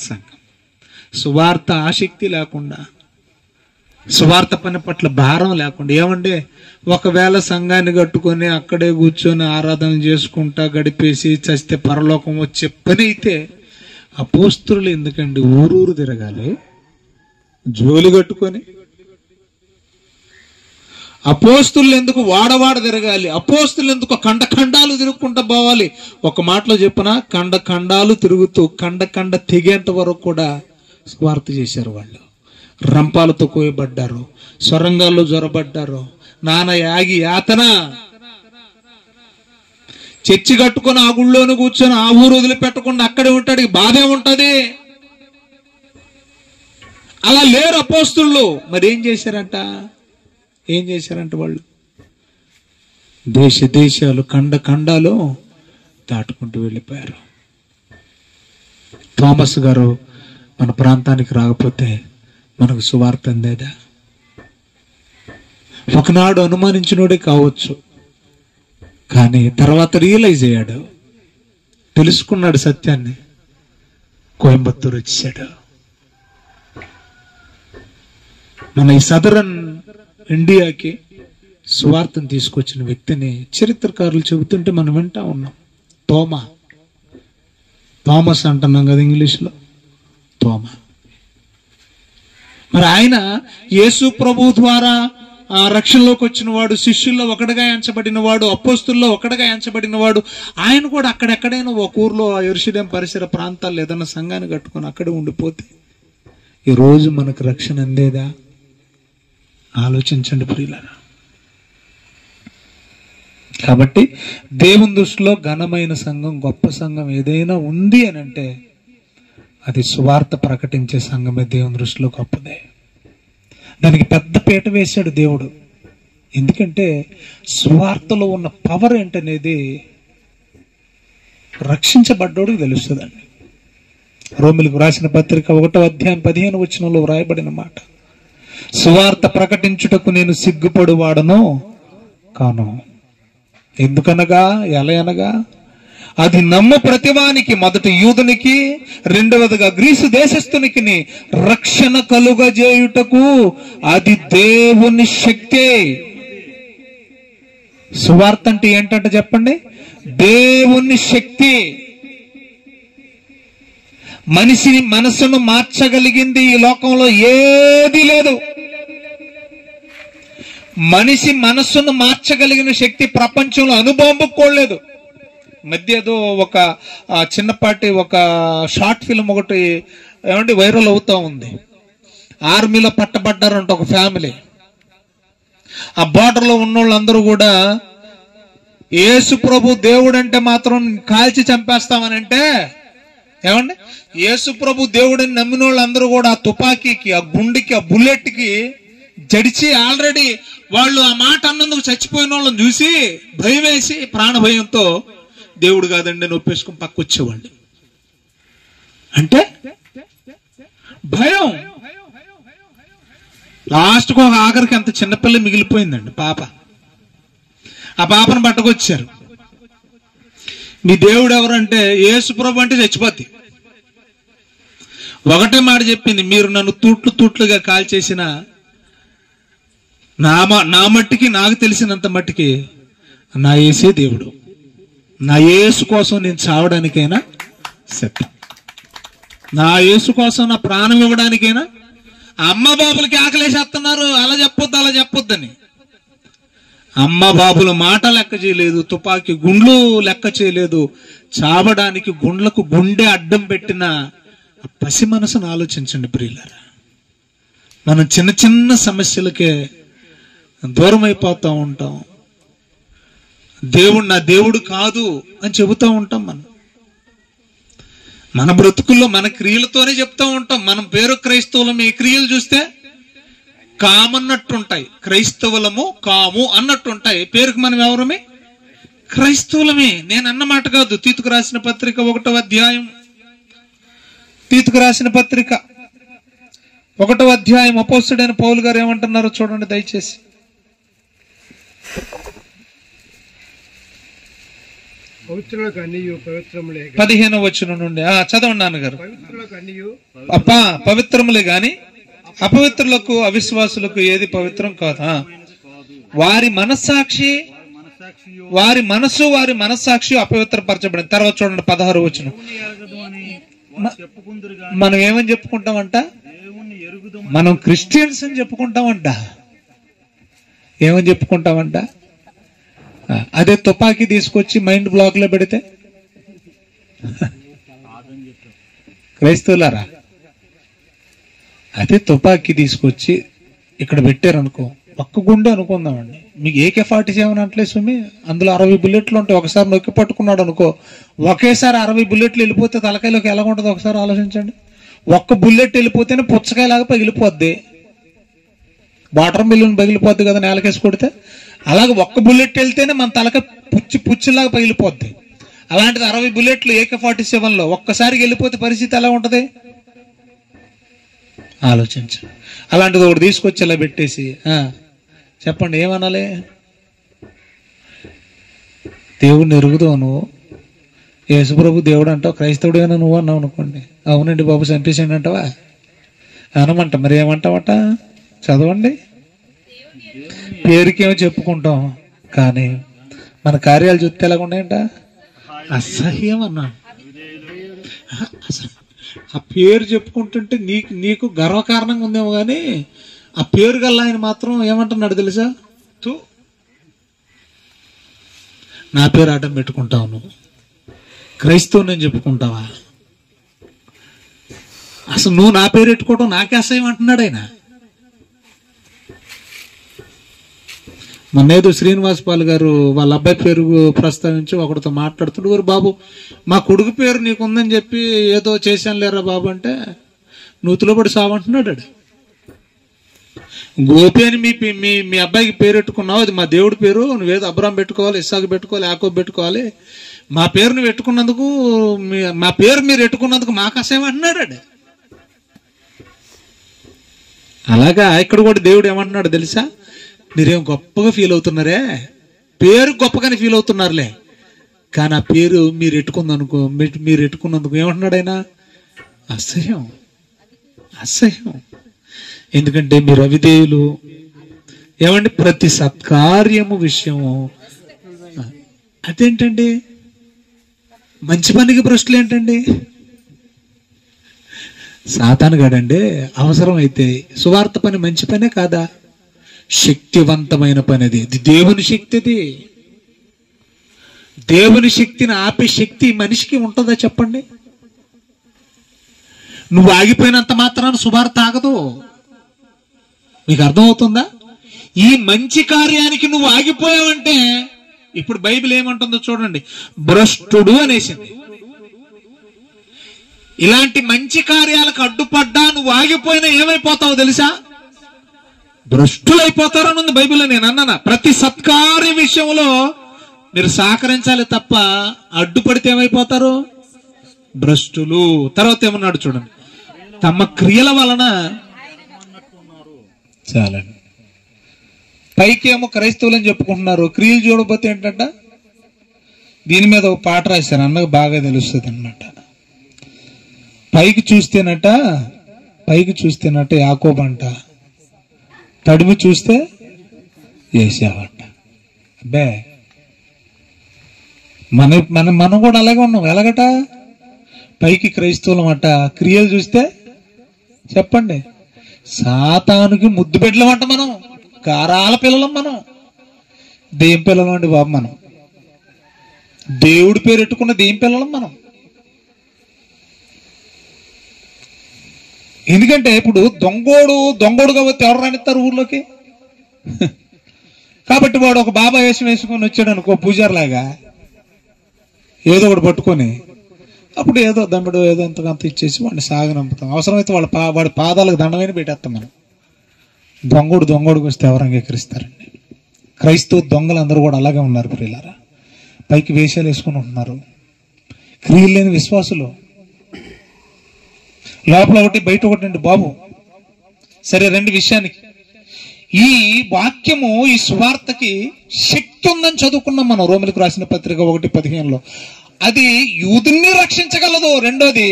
సంఘం. సువార్త ఆసక్తి లేకుండా, సువార్త పని పట్ల భారం లేకుండా, ఏమంటే ఒకవేళ సంఘాన్ని కట్టుకొని అక్కడే కూర్చొని ఆరాధన చేసుకుంటా గడిపేసి చస్తే పరలోకం వచ్చే పని అయితే అపోస్తులు ఎందుకండి ఊరూరు తిరగాలి జోలి కట్టుకొని? అపోస్తులు ఎందుకు వాడవాడ తిరగాలి? అపోస్తులు ఎందుకు ఖండాలు తిరుగుకుంటా పోవాలి? ఒక మాటలో చెప్పిన ఖండాలు తిరుగుతూ ఖండ తెగేంత వరకు కూడా స్వార్థ చేశారు. వాళ్ళు రంపాలతో కోయబడ్డారు, సొరంగాల్లో జ్వరబడ్డారు, నాన్న యాగి యాతన. చర్చి కట్టుకుని ఆ గుళ్ళోని కూర్చొని ఆ ఊరు వదిలిపెట్టకుండా అక్కడే ఉంటాడు, బాధే ఉంటది. అలా లేరు అపోస్తులు. మరి ఏం చేశారంట వాళ్ళు? దేశాలు ఖండాలు దాటుకుంటూ వెళ్ళిపోయారు. థామస్ గారు మన ప్రాంతానికి రాకపోతే మనకు సువార్త అందేదా? ఒకనాడు అనుమానించినోడే కావచ్చు, కానీ తర్వాత రియలైజ్ అయ్యాడు, తెలుసుకున్నాడు సత్యాన్ని. కోయంబత్తూరు వచ్చాడు. మన ఈ సదరన్ ఇండియాకి సువార్తను తీసుకొచ్చిన వ్యక్తిని చరిత్రకారులు చెబుతుంటే మనం వింటా ఉన్నాం. థామస్ అంటున్నాం కదా ఇంగ్లీష్లో, తోమా. మరి ఆయన యేసు ప్రభు ద్వారా రక్షణలోకి వచ్చిన వాడు, శిష్యుల్లో ఒకటిగా ఎంచబడిన వాడు, అపోస్తుల్లో ఒకటిగా ఎంచబడిన వాడు. ఆయన కూడా అక్కడెక్కడైనా ఒక ఊర్లో యెరూషలేము పరిసర ప్రాంతాల్లో ఏదైనా సంఘాన్ని కట్టుకొని అక్కడే ఉండిపోతే ఈ రోజు మనకు రక్షణ అందేదా? ఆలోచించండి ప్రియులారా. కాబట్టి దేవుని దృష్టిలో ఘనమైన సంఘం, గొప్ప సంఘం ఏదైనా ఉంది అని అంటే అది సువార్త ప్రకటించే సంఘమే దేవుని దృష్టిలో గొప్పదే. దానికి పెద్ద పీట వేశాడు దేవుడు. ఎందుకంటే సువార్తలో ఉన్న పవర్ ఏంటనేది రక్షించబడ్డోడికి తెలుస్తుందండి. రోమిలకు రాసిన పత్రిక 1వ అధ్యాయం 15వ వచనంలో వ్రాయబడిన మాట, సువార్త ప్రకటించుటకు నేను సిగ్గుపడువాడను కాను. ఎందుకనగా ఎలా అనగా అది నమ్ము ప్రతివానికి, మొదటి యూదునికి, రెండవదిగా గ్రీసు దేశస్థునికి రక్షణ కలుగజేయుటకు అది దేవుని శక్తి. సువార్త అంటే ఏంటంటే చెప్పండి, దేవుని శక్తి. మనిషిని మనసును మార్చగలిగింది ఈ లోకంలో ఏది లేదు. మనిషి మనస్సును మార్చగలిగిన శక్తి ప్రపంచంలో అనుభవంకోలేదు. మధ్య ఏదో ఒక చిన్నపాటి ఒక షార్ట్ ఫిల్మ్ ఒకటి ఏమంటే వైరల్ అవుతా ఉంది. ఆర్మీలో పట్టబడ్డారంట ఒక ఫ్యామిలీ. ఆ బార్డర్ లో ఉన్న వాళ్ళందరూ కూడా యేసు ప్రభు దేవుడు అంటే మాత్రం కాల్చి చంపేస్తామని అంటే, ఏమండి యేసు ప్రభు దేవుడని నమ్మిన వాళ్ళందరూ కూడా ఆ తుపాకీకి, ఆ గుండెకి, ఆ బుల్లెట్ కి జడిచి ఆల్రెడీ వాళ్ళు ఆ మాట అన్నందుకు చచ్చిపోయిన వాళ్ళని చూసి భయం వేసి ప్రాణ భయంతో దేవుడు కాదండి నొప్పేసుకుని పక్కొచ్చేవాళ్ళు. అంటే భయం. లాస్ట్కు ఒక ఆఖరికి అంత చిన్నపిల్ల మిగిలిపోయిందండి పాప. ఆ పాపను పట్టుకొచ్చారు. మీ దేవుడు ఎవరంటే యేసు ప్రభు అంటే చచ్చిపోద్ది. ఒకటే మాట చెప్పింది, మీరు నన్ను తూట్లు తూట్లుగా కాల్చేసిన నా మట్టికి, నాకు తెలిసినంత మట్టికి నా యేసే దేవుడు. నా యేసు కోసం నేను చావడానికైనా సిద్ధం. నా యేసు కోసం నా ప్రాణం ఇవ్వడానికైనా. అమ్మ బాబులకి ఆకలేసేస్తున్నారు, అలా చెప్పొద్దు అలా చెప్పొద్దని. అమ్మ బాబుల మాట లెక్క చేయలేదు, తుపాకీ గుండ్లు లెక్క చేయలేదు. చావడానికి గుండ్లకు గుండె అడ్డం పెట్టిన పసి మనసును ఆలోచించండి ప్రియులారా. మనం చిన్న చిన్న సమస్యలకే దూరం అయిపోతూ ఉంటాం. దేవుడు నా దేవుడు కాదు అని చెబుతూ ఉంటాం. మన బ్రతుకుల్లో మన క్రియలతోనే చెప్తూ ఉంటాం. మనం పేరు క్రైస్తవులం, ఈ క్రియలు చూస్తే కామన్నట్టుంటాయి. క్రైస్తవులము కాము అన్నట్టుంటాయి. పేరుకు మనం ఎవరమే? క్రైస్తవులమే. నేను అన్నమాట కాదు. తీతుకు రాసిన పత్రిక 1వ అధ్యాయం, తీతుకు రాసిన పత్రిక 1వ అధ్యాయం అపోస్తలుడైన పౌలు గారు ఏమంటున్నారో చూడండి దయచేసి. 15వ వచనం నుండి చదవండి నాన్నగారు. పవిత్రములే గాని అపవిత్రులకు, అవిశ్వాసులకు ఏది పవిత్రం కాదా? వారి మనస్సాక్షి అపవిత్రపరచబడింది. తర్వాత చూడండి 16వ వచనం. మనం ఏమని చెప్పుకుంటామంట? మనం క్రిస్టియన్స్ అని చెప్పుకుంటామంట. ఏమని చెప్పుకుంటామంట? అదే తుపాకీ తీసుకొచ్చి మైండ్ బ్లాక్ లో పెడితే క్రైస్తవులారా, అదే తుపాకీ తీసుకొచ్చి ఇక్కడ పెట్టారనుకో, ఒక్క గుండె అనుకుందామండి. మీకు AK-47 అంటలే సుమి, అందులో 60 బుల్లెట్లు ఉంటాయి. ఒకసారి నొక్కి పట్టుకున్నాడు అనుకో, ఒకేసారి 60 బుల్లెట్లు వెళ్ళిపోతే తలకాయలోకి ఎలా ఉంటుందో ఒకసారి ఆలోచించండి. ఒక్క బుల్లెట్ వెళ్ళిపోతేనే పుచ్చకాయలాగా పగిలిపోద్ది. వాటర్ మిల్లుని పగిలిపోద్ది కదా నేలకేసి కొడితే. అలాగే ఒక్క బుల్లెట్ వెళ్తేనే మన తలక పుచ్చిలాగా పగిలిపోద్ది. అలాంటిది 60 బుల్లెట్లు AK-47లో ఒక్కసారికి వెళ్ళిపోతే పరిస్థితి ఎలా ఉంటది ఆలోచించు. అలాంటిది ఒకటి తీసుకొచ్చి ఇలా పెట్టేసి చెప్పండి ఏమనాలి? దేవుడిని ఎరుగుతావు నువ్వు, యేసుప్రభు దేవుడు అంటావు, క్రైస్తవుడేనా నువ్వు అన్నావు అనుకోండి, అవునండి బాబు చంపేసేయండి అంటావా? అనమంట. మరి ఏమంటావట? చదవండి. పేరుకేమో చెప్పుకుంటాం, కానీ మన కార్యాలు చూస్తే ఎలాగున్నాయంట? అసహ్యం అన్నా. ఆ పేరు చెప్పుకుంటుంటే నీకు గర్వకారణంగా ఉందేమో కానీ ఆ పేరు గల్లా ఆయన మాత్రం ఏమంటున్నాడు తెలుసా? నా పేరు అడ్డం పెట్టుకుంటావు నువ్వు, క్రైస్తవు నేను చెప్పుకుంటావా? అసలు నువ్వు నా పేరు పెట్టుకోవడం నాకే అసహ్యం అంటున్నాడు ఆయన. మొన్నేదో శ్రీనివాస్ పాల్ గారు వాళ్ళ అబ్బాయి పేరు ప్రస్తావించి ఒకటితో మాట్లాడుతుండే, "ఓరు బాబు, మా కొడుకు పేరు నీకుందని చెప్పి ఏదో చేశాను లేరా బాబు" అంటే నూతిలో పడి సావంటున్నాడు. గోపి అని మీ అబ్బాయికి పేరు పెట్టుకున్నావు, అది మా దేవుడి పేరు, నువ్వేదో అబ్రాం పెట్టుకోవాలి, ఇస్సాకు పెట్టుకోవాలి, యాకోబు పెట్టుకోవాలి, మా పేరు నువ్వు పెట్టుకున్నందుకు, మా పేరు మీరు పెట్టుకున్నందుకు మాకు అసహ్యం అంటున్నాడు. అలాగా ఇక్కడ కూడా దేవుడు ఏమంటున్నాడు తెలుసా? మీరేం గొప్పగా ఫీల్ అవుతున్నారే, పేరు గొప్పగానే ఫీల్ అవుతున్నారులే, కానీ ఆ పేరు మీరు ఎట్టుకున్నందుకు ఏమంటున్నాడు ఆయన? అసహ్యం, అసహ్యం. ఎందుకంటే మీరు అవిధేయులు. ఏమండి? ప్రతి సత్కార్యము విషయము అదేంటండి? మంచి పనికి భ్రష్టులు ఏంటండి? సాతాను గాడండి అవసరం అయితే సువార్త పని మంచి పనే కాదా? శక్తివంతమైన పని అది. ఇది దేవుని శక్తి. అది దేవుని శక్తిని ఆపే శక్తి మనిషికి ఉంటుందా చెప్పండి? నువ్వు ఆగిపోయినంత మాత్రాన సువార్త ఆగదు. మీకు అర్థమవుతుందా? ఈ మంచి కార్యానికి నువ్వు ఆగిపోయావంటే, ఇప్పుడు బైబిల్ ఏమంటుందో చూడండి, భ్రష్టుడు అనేసింది. ఇలాంటి మంచి కార్యాలకు అడ్డుపడ్డా నువ్వు ఆగిపోయినా ఏమైపోతావో తెలుసా? భ్రష్టులైపోతారని ఉంది బైబిల్లో. నేను అన్నానా? ప్రతి సత్కార్య విషయంలో మీరు సహకరించాలి తప్ప అడ్డుపడితే ఏమైపోతారు? భ్రష్టులు. తర్వాత ఏమన్నాడు చూడండి, తమ క్రియల వలన. చాలండి. పైకి ఏమో క్రైస్తవులు అని చెప్పుకుంటున్నారు, క్రియలు చూడకపోతే ఏంటంట? దీని మీద ఒక పాట రాశారు, అన్నకు బాగా తెలుస్తుంది అన్నమాట. పైకి చూస్తేనట యాకోబు అంట, తడిమి చూస్తే ఏశావంట. అబ్బే, మనం కూడా అలాగే ఉన్నాం. ఎలాగట? పైకి క్రైస్తవులం అట, క్రియలు చూస్తే చెప్పండి సాతానుకి ముద్దు బిడ్డలమంట. మనం గారాల పిల్లలం. మనం దేం పిల్లలం అండి బాబు? మనం దేవుడి పేరు ఎట్టుకున్న దేం పిల్లలం మనం. ఎందుకంటే ఇప్పుడు దొంగోడు కాబట్టి ఎవరు రానిస్తారు ఊర్లోకి? కాబట్టి వాడు ఒక బాబా వేషం వేసుకొని వచ్చాడు అనుకో, పూజారిలాగా ఏదో ఒకటి పట్టుకొని, అప్పుడు ఏదో దమ్ముడు ఏదో ఎంతకంత ఇచ్చేసి వాడిని సాగనంపుతాం. అవసరమైతే వాడి పాదాలకు దండమైన పెట్టేస్తాం మనం. దొంగోడికి వస్తే ఎవరు అంగీకరిస్తారండి? క్రైస్తవ దొంగలందరూ కూడా అలాగే ఉన్నారు ప్రియులారా. పైకి వేషాలు వేసుకుని ఉంటున్నారు, క్రియలు లేని విశ్వాసులు. లోపల ఒకటి బయట ఒకటి అండి బాబు. సరే, రెండు విషయానికి. ఈ వాక్యము, ఈ సువార్తకి శక్తి ఉందని చదువుకున్నాం మనం రోమిలకు రాసిన పత్రిక 1:15లో. అది యూదుని రక్షించగలదు. రెండోది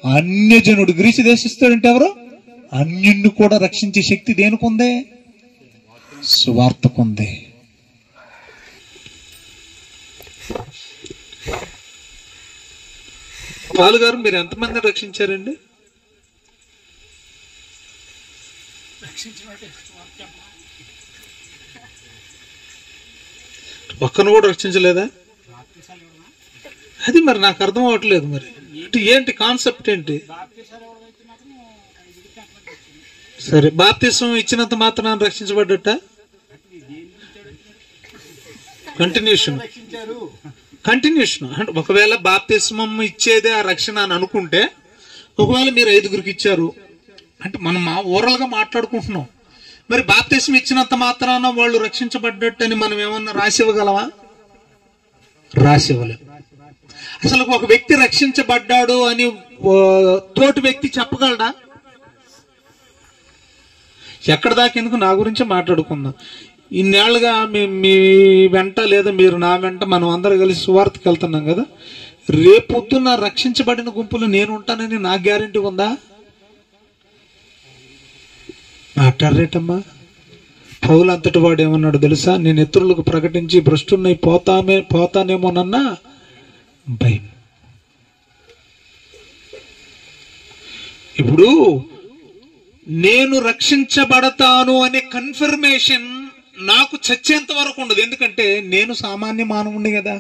అన్యజనుడు, గ్రీసు దేశిస్తాడంటే ఎవరు? అన్యుణ్ణి కూడా రక్షించే శక్తి దేనికుంది? సువార్తకుంది. పాలుగారు, మీరు ఎంతమంది రక్షించారండి? ఒక్కను కూడా రక్షించలేదా? అది మరి నాకు అర్థం అవ్వట్లేదు. మరి ఏంటి కాన్సెప్ట్ ఏంటి? సరే, బాప్తిసం ఇచ్చినంత మాత్రాన రక్షించబడ్డట? కంటిన్యూషన్ అంటే ఒకవేళ బాప్తిస్మం ఇచ్చేదే ఆ రక్షణ అని అనుకుంటే, ఒకవేళ మీరు 5గురికి ఇచ్చారు అంటే మనం ఓవరాల్ గా మాట్లాడుకుంటున్నాం. మరి బాప్తిస్మం ఇచ్చినంత మాత్రాన వాళ్ళు రక్షించబడ్డట్టు అని మనం ఏమన్నా రాసివ్వగలవా? రాసివ్వలేం. అసలు ఒక వ్యక్తి రక్షించబడ్డాడు అని తోటి వ్యక్తి చెప్పగలడా? ఎక్కడ దాకా ఎందుకు, నా గురించే మాట్లాడుకుందాం. ఇన్నేళ్లుగా మీ వెంట లేదా మీరు నా వెంట మనం అందరం కలిసి సువార్తకి వెళ్తున్నాం కదా. రేపొద్దున రక్షించబడిన గుంపులో నేను ఉంటానని నా గ్యారెంటీ ఉందా? మాట్లాడరేటమ్మా. పౌలు అంతటి వాడు ఏమన్నాడు తెలుసా? నేను ఇతరులకు ప్రకటించి భ్రష్టున్నై పోతానేమోనన్నా భయం. ఇప్పుడు నేను రక్షించబడతాను అనే కన్ఫర్మేషన్ నాకు చచ్చేంత వరకు ఉండదు. ఎందుకంటే నేను సామాన్య మానవుణ్ణి కదా.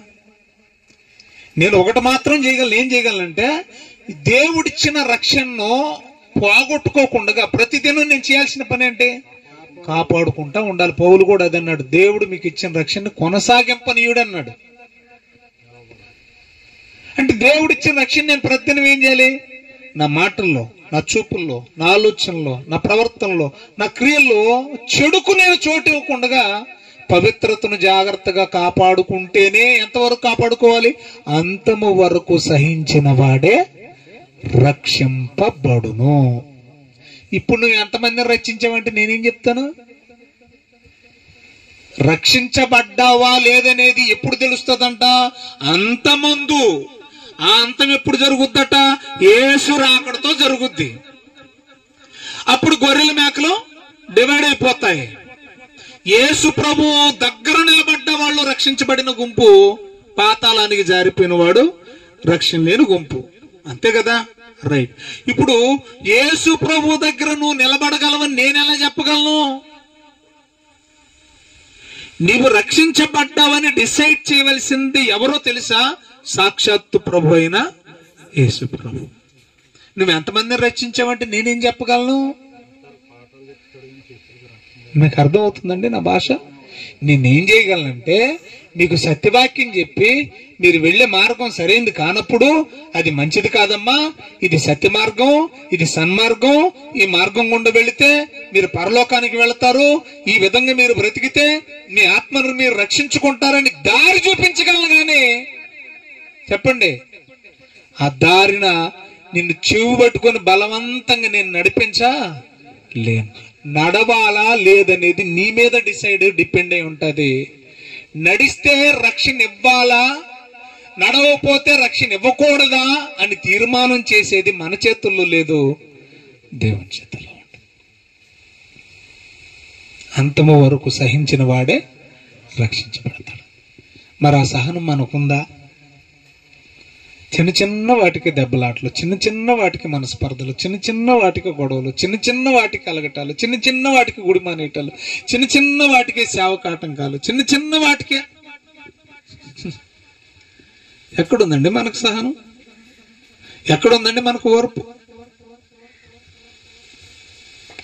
నేను ఒకటి మాత్రం చేయగలను. ఏం చేయగలనంటే, దేవుడిచ్చిన రక్షణను పోగొట్టుకోకుండా ప్రతిదినం నేను చేయాల్సిన పని అంటే కాపాడుకుంటా ఉండాలి. పౌలు కూడా అదన్నాడు, దేవుడు మీకు ఇచ్చిన రక్షణ కొనసాగింపనీయుడు అన్నాడు. అంటే దేవుడిచ్చిన రక్షణ నేను ప్రతిదినం ఏం చేయాలి? నా మాటల్లో, నా చూపుల్లో, నా ఆలోచనలో, నా ప్రవర్తనలో, నా క్రియల్లో చెడుకు నేను చోటు ఇవ్వకుండా పవిత్రతను జాగ్రత్తగా కాపాడుకుంటేనే. ఎంతవరకు కాపాడుకోవాలి? అంతము వరకు సహించిన వాడే రక్షింపబడును. ఇప్పుడు నువ్వు ఎంతమందిని రక్షించావంటే నేనేం చెప్తాను? రక్షించబడ్డావా లేదనేది ఎప్పుడు తెలుస్తుందంట? అంతమందు. ఆ అంతం ఎప్పుడు జరుగుద్దట? యేసు రాకడతో జరుగుద్ది. అప్పుడు గొర్రెల మేకలు డివైడ్ అయిపోతాయి. యేసు ప్రభు దగ్గర నిలబడ్డ వాళ్ళు రక్షించబడిన గుంపు, పాతాళానికి జారిపోయిన వాడు రక్షణ లేని గుంపు. అంతే కదా? రైట్. ఇప్పుడు యేసు ప్రభు దగ్గర నువ్వు నిలబడగలవని నేనెలా చెప్పగలను? నీవు రక్షించబడ్డావని డిసైడ్ చేయవలసింది ఎవరో తెలుసా? సాక్షాత్తు ప్రభు అయిన యేసు ప్రభు. నువ్వు ఎంతమందిని రక్షించావంటే నేనేం చెప్పగలను? మీకు అర్థం అవుతుందండి నా భాష? నేనేం చేయగలనంటే మీకు సత్యవాక్యం చెప్పి మీరు వెళ్లే మార్గం సరైనది కానప్పుడు, అది మంచిది కాదమ్మా, ఇది సత్య మార్గం, ఇది సన్మార్గం, ఈ మార్గం గుండా వెళితే మీరు పరలోకానికి వెళతారు, ఈ విధంగా మీరు బ్రతికితే మీ ఆత్మను మీరు రక్షించుకుంటారని దారి చూపించగలను. గాని చెప్పండి, ఆ దారిన నిన్ను చెవు పట్టుకొని బలవంతంగా నేను నడిపించా లేను. నడవాలా లేదనేది నీ మీద డిపెండ్ అయి ఉంటది. నడిస్తే రక్షణ ఇవ్వాలా, నడవపోతే రక్షణ ఇవ్వకూడదా అని తీర్మానం చేసేది మన చేతుల్లో లేదు, దేవుని చేతుల్లో. అంతము వరకు సహించిన వాడే రక్షించబడతాడు. మరి ఆ సహనం మనకుందా? చిన్న చిన్న వాటికి దెబ్బలాటలు, చిన్న చిన్న వాటికి మనస్పర్ధలు, చిన్న చిన్న వాటికి గొడవలు, చిన్న చిన్న వాటికి అలగటాలు, చిన్న చిన్న వాటికి గుడిమానేటాలు, చిన్న చిన్న వాటికి సేవకాటంకాలు, చిన్న చిన్న వాటికి ఎక్కడుందండి మనకు సహనం? ఎక్కడుందండి మనకు ఓర్పు?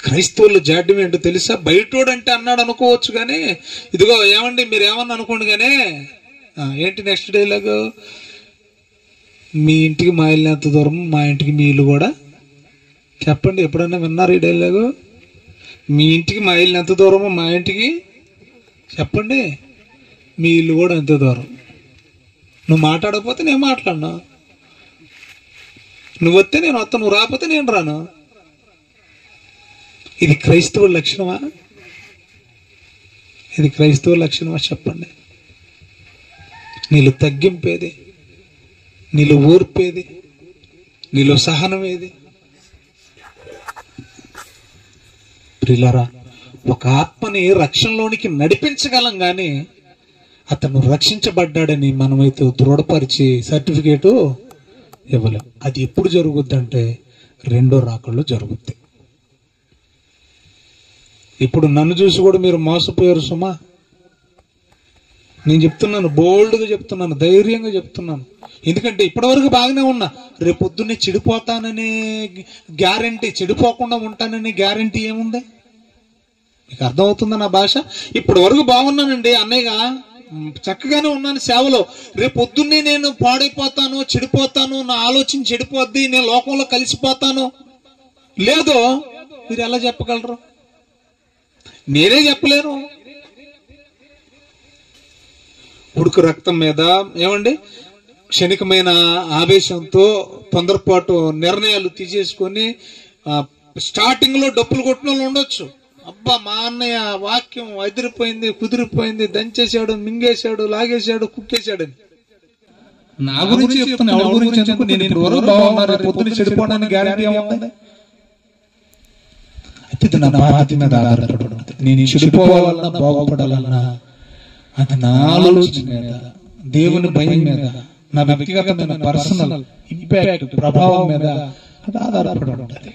క్రైస్తవులు జాడ్యం ఏంటో తెలుసా? బయటోడంటే అన్నాడు అనుకోవచ్చు కానీ, ఇదిగో ఏమండి మీరు ఏమన్నా అనుకోండి కానీ, ఏంటి నెక్స్ట్ డైలాగ్? మీ ఇంటికి మా ఇల్లు ఎంత దూరం, మా ఇంటికి మీ ఇల్లు కూడా. చెప్పండి, ఎప్పుడన్నా విన్నారు ఈ డైలాగు? మీ ఇంటికి మా ఇల్లు ఎంత దూరమో, మా ఇంటికి చెప్పండి మీ ఇల్లు కూడా ఎంత దూరం. నువ్వు మాట్లాడకపోతే నేను మాట్లాడను, నువ్వు వస్తే నేను వస్తాను, నువ్వు రాకపోతే నేను రాను. ఇది క్రైస్తవ లక్షణమా? ఇది క్రైస్తవ లక్షణమా? చెప్పండి. నీళ్ళు తగ్గింపేది, నీలో ఓర్పేది, నీలో సహనం ఏది? ప్రియులారా, ఒక ఆత్మని రక్షణలోనికి నడిపించగలం గాని అతను రక్షించబడ్డాడని మనమైతే దృఢపరిచి సర్టిఫికేటు ఇవ్వలేం. అది ఎప్పుడు జరుగుద్దంటే రెండో రాకల్లో జరుగుద్ది. ఇప్పుడు నన్ను చూసి కూడా మీరు మోసపోయారు సుమా. నేను చెప్తున్నాను, బోల్డ్గా చెప్తున్నాను, ధైర్యంగా చెప్తున్నాను. ఎందుకంటే ఇప్పటివరకు బాగానే ఉన్నా, రేపు పొద్దున్నే చెడిపోతాననే గ్యారంటీ, చెడిపోకుండా ఉంటాననే గ్యారంటీ ఏముంది? మీకు అర్థమవుతుందా నా భాష? ఇప్పటి వరకు బాగున్నానండి అన్నయ్యగా, చక్కగానే ఉన్నాను సేవలో. రేపు పొద్దున్నే నేను పాడైపోతాను, చెడిపోతాను, నా ఆలోచన చెడిపోద్ది, నేను లోకంలో కలిసిపోతాను లేదో మీరు ఎలా చెప్పగలరు? నేనే చెప్పలేను. ఉడుకు రక్తం మీద ఏమండి క్షణికమైన ఆవేశంతో తొందరపాటు నిర్ణయాలు తీసేసుకొని స్టార్టింగ్ లో డప్పులు కొట్టిన వాళ్ళు ఉండొచ్చు. అబ్బా మా అన్నయ్య వాక్యం అదిరిపోయింది, కుదిరిపోయింది, దంచేశాడు, మింగేశాడు, లాగేశాడు, కుక్కేశాడు. నా గురించి చెప్తున్నా, ఎవరి గురించి ఎందుకు? నేను ఇప్పుడు బాగున్నారు, పొద్దున్న చెడిపోవడానికి గ్యారెంటీ ఏముంది? అయితే నా బాధ్యత మీద ఆధారపడి ఉంటుంది. నేను చెడిపోవాలన్నా బాగుపడాలన్నా అది నా ఆలోచన మీద, దేవుని భయం మీద, నా వ్యక్తిగతమైన పర్సనల్ ఇంపాక్ట్ ప్రభావం మీద అది ఆధారపడి ఉంటుంది.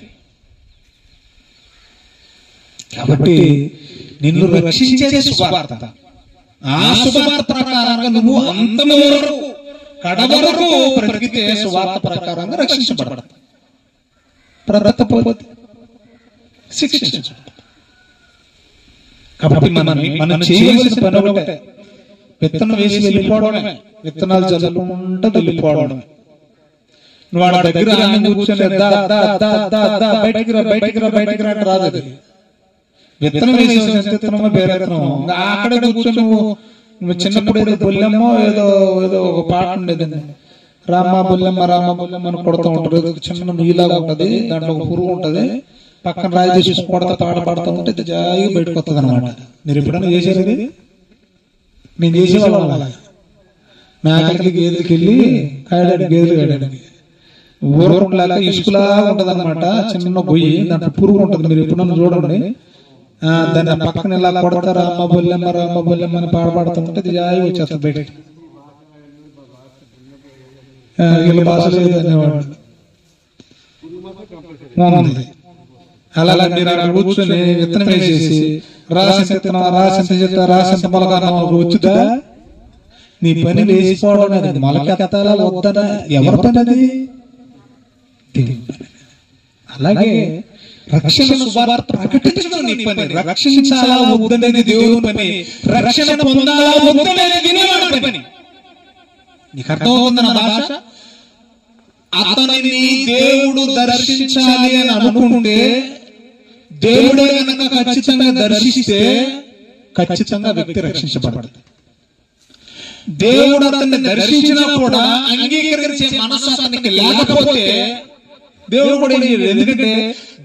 కాబట్టి నిన్ను రక్షించేది సువార్త. ఆ సువార్త ప్రకారంగా నువ్వు అంతము వరకు కడవరకు బ్రతికితే సువార్త ప్రకారంగా రక్షించబడతావు. బ్రతకపోతే శిక్షించబడతావు. కాబట్టి మనం చేయవలసిన పని ఒకటే, విత్తనం వేసి వెళ్ళిపోవడమే, విత్తనాలు చల్లకుండా వెళ్ళిపోవడమే. నువ్వు వాడి దగ్గర కూర్చొని బయటికి రా రాదు. విత్తనం వేసి విత్తనమో వేరే విత్తనమో అక్కడ కూర్చొని నువ్వు చిన్నప్పుడు ఏదో బొల్లెమ్మో ఏదో ఏదో ఒక పాట ఉండేది, రామ బొల్లెమ్మ రామ బొల్లెమ్మ అని కొడుతూ ఉంటారు. చిన్న నీలాగా ఉంటది, దాంట్లో ఒక పురుగు ఉంటది, పక్కన రాయి తీసి కొడతా పాట పాడుతూ ఉంటే జాయిగా బయటకు వస్తుంది అనమాట. మీరు ఎప్పుడైనా చేశారు ఇది? నేను చేసేవాళ్ళం అలా. మేకలకి గేదెలకి వెళ్ళి కాయడానికి గేదెలు కాయడానికి ఊరకుండాక ఇసుకులా ఉంటది అనమాట, చిన్న గొయ్యి, దాంట్లో పురుగు ఉంటుంది. మీరు ఎప్పుడన్నా చూడండి. దాన్ని పక్కన ఇలా కొడతారు, అమ్మ బొల్లెమ్మ రామ్మ బొల్లెమ్మ అని పాడుతుంటే జాయి వచ్చేస్తారు బయటకి. వీళ్ళ భాషలో అనేవాడు. అలా మీరు అక్కడ కూర్చొని విత్తనం వేసేసి రాసంత మొలక వచ్చుదా, నీ పని వేసుకోవడం అనేది మొలకెత్తాలా వద్దనా ఎవరి పని అది? అలాగే రక్షణ సువార్త ప్రకటించడం నీ పని, రక్షించాలా వద్దనేది దేవుని పని, రక్షణ పొందాలా వద్దనేది వినేవాడి పని. నీకు అర్థమవుతుంది నా భాష? అతనిని దేవుడు దర్శించాలి అని అనుకుంటే, దేవుడే కనుక ఖచ్చితంగా దర్శిస్తే ఖచ్చితంగా వ్యక్తి రక్షించబడతాడు. దేవుడు అతన్ని దర్శించినా కూడా అంగీకరించే మనసు అతనికి లేకపోతే దేవుడు కూడా ఎందుకంటే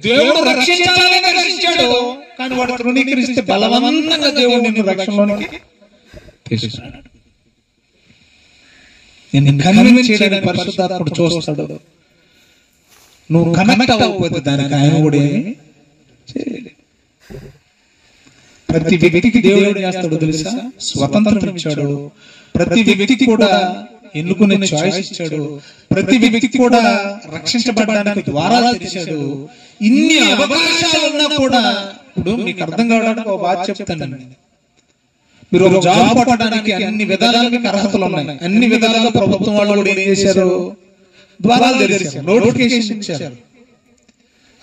దేవుడు రక్షించాలని దర్శించాడు, కానీ వాడు తృణీకరిస్తే బలవంతంగా దేవుడు నిన్ను రక్షణలోనికి తీసుకున్నాడు. నిన్ను కన్విన్స్ చేయడానికి పరిశుద్ధాత్ముడు చూస్తాడు. నువ్వు కనెక్ట్ అవ్వకపోతే దానికి ఆయన కూడా ఏమి చేయలేడు. ప్రతి వ్యక్తికి దేవుడు ఏం చేస్తాడు తెలుసా? స్వతంత్రం ఇచ్చాడు. ప్రతి వ్యక్తికి కూడా ఎన్నుకునే చాయిస్ ఇచ్చాడు. ప్రతి వ్యక్తికి కూడా రక్షించబడడానికి ద్వారాలు తెచ్చాడు. ఇన్ని అవకాశాలు ఉన్నా కూడా, ఇప్పుడు మీకు అర్థం కావడానికి ఒక బాధ చెప్తానండి. మీరు ఒక జాబ్ పట్టడానికి అన్ని విధాలుగా మీకు అర్హతలు ఉన్నాయి. అన్ని విధాలుగా ప్రభుత్వం వాళ్ళు కూడా ఏం చేశారు? ద్వారాలు తెరిచారు, నోటిఫికేషన్ ఇచ్చారు,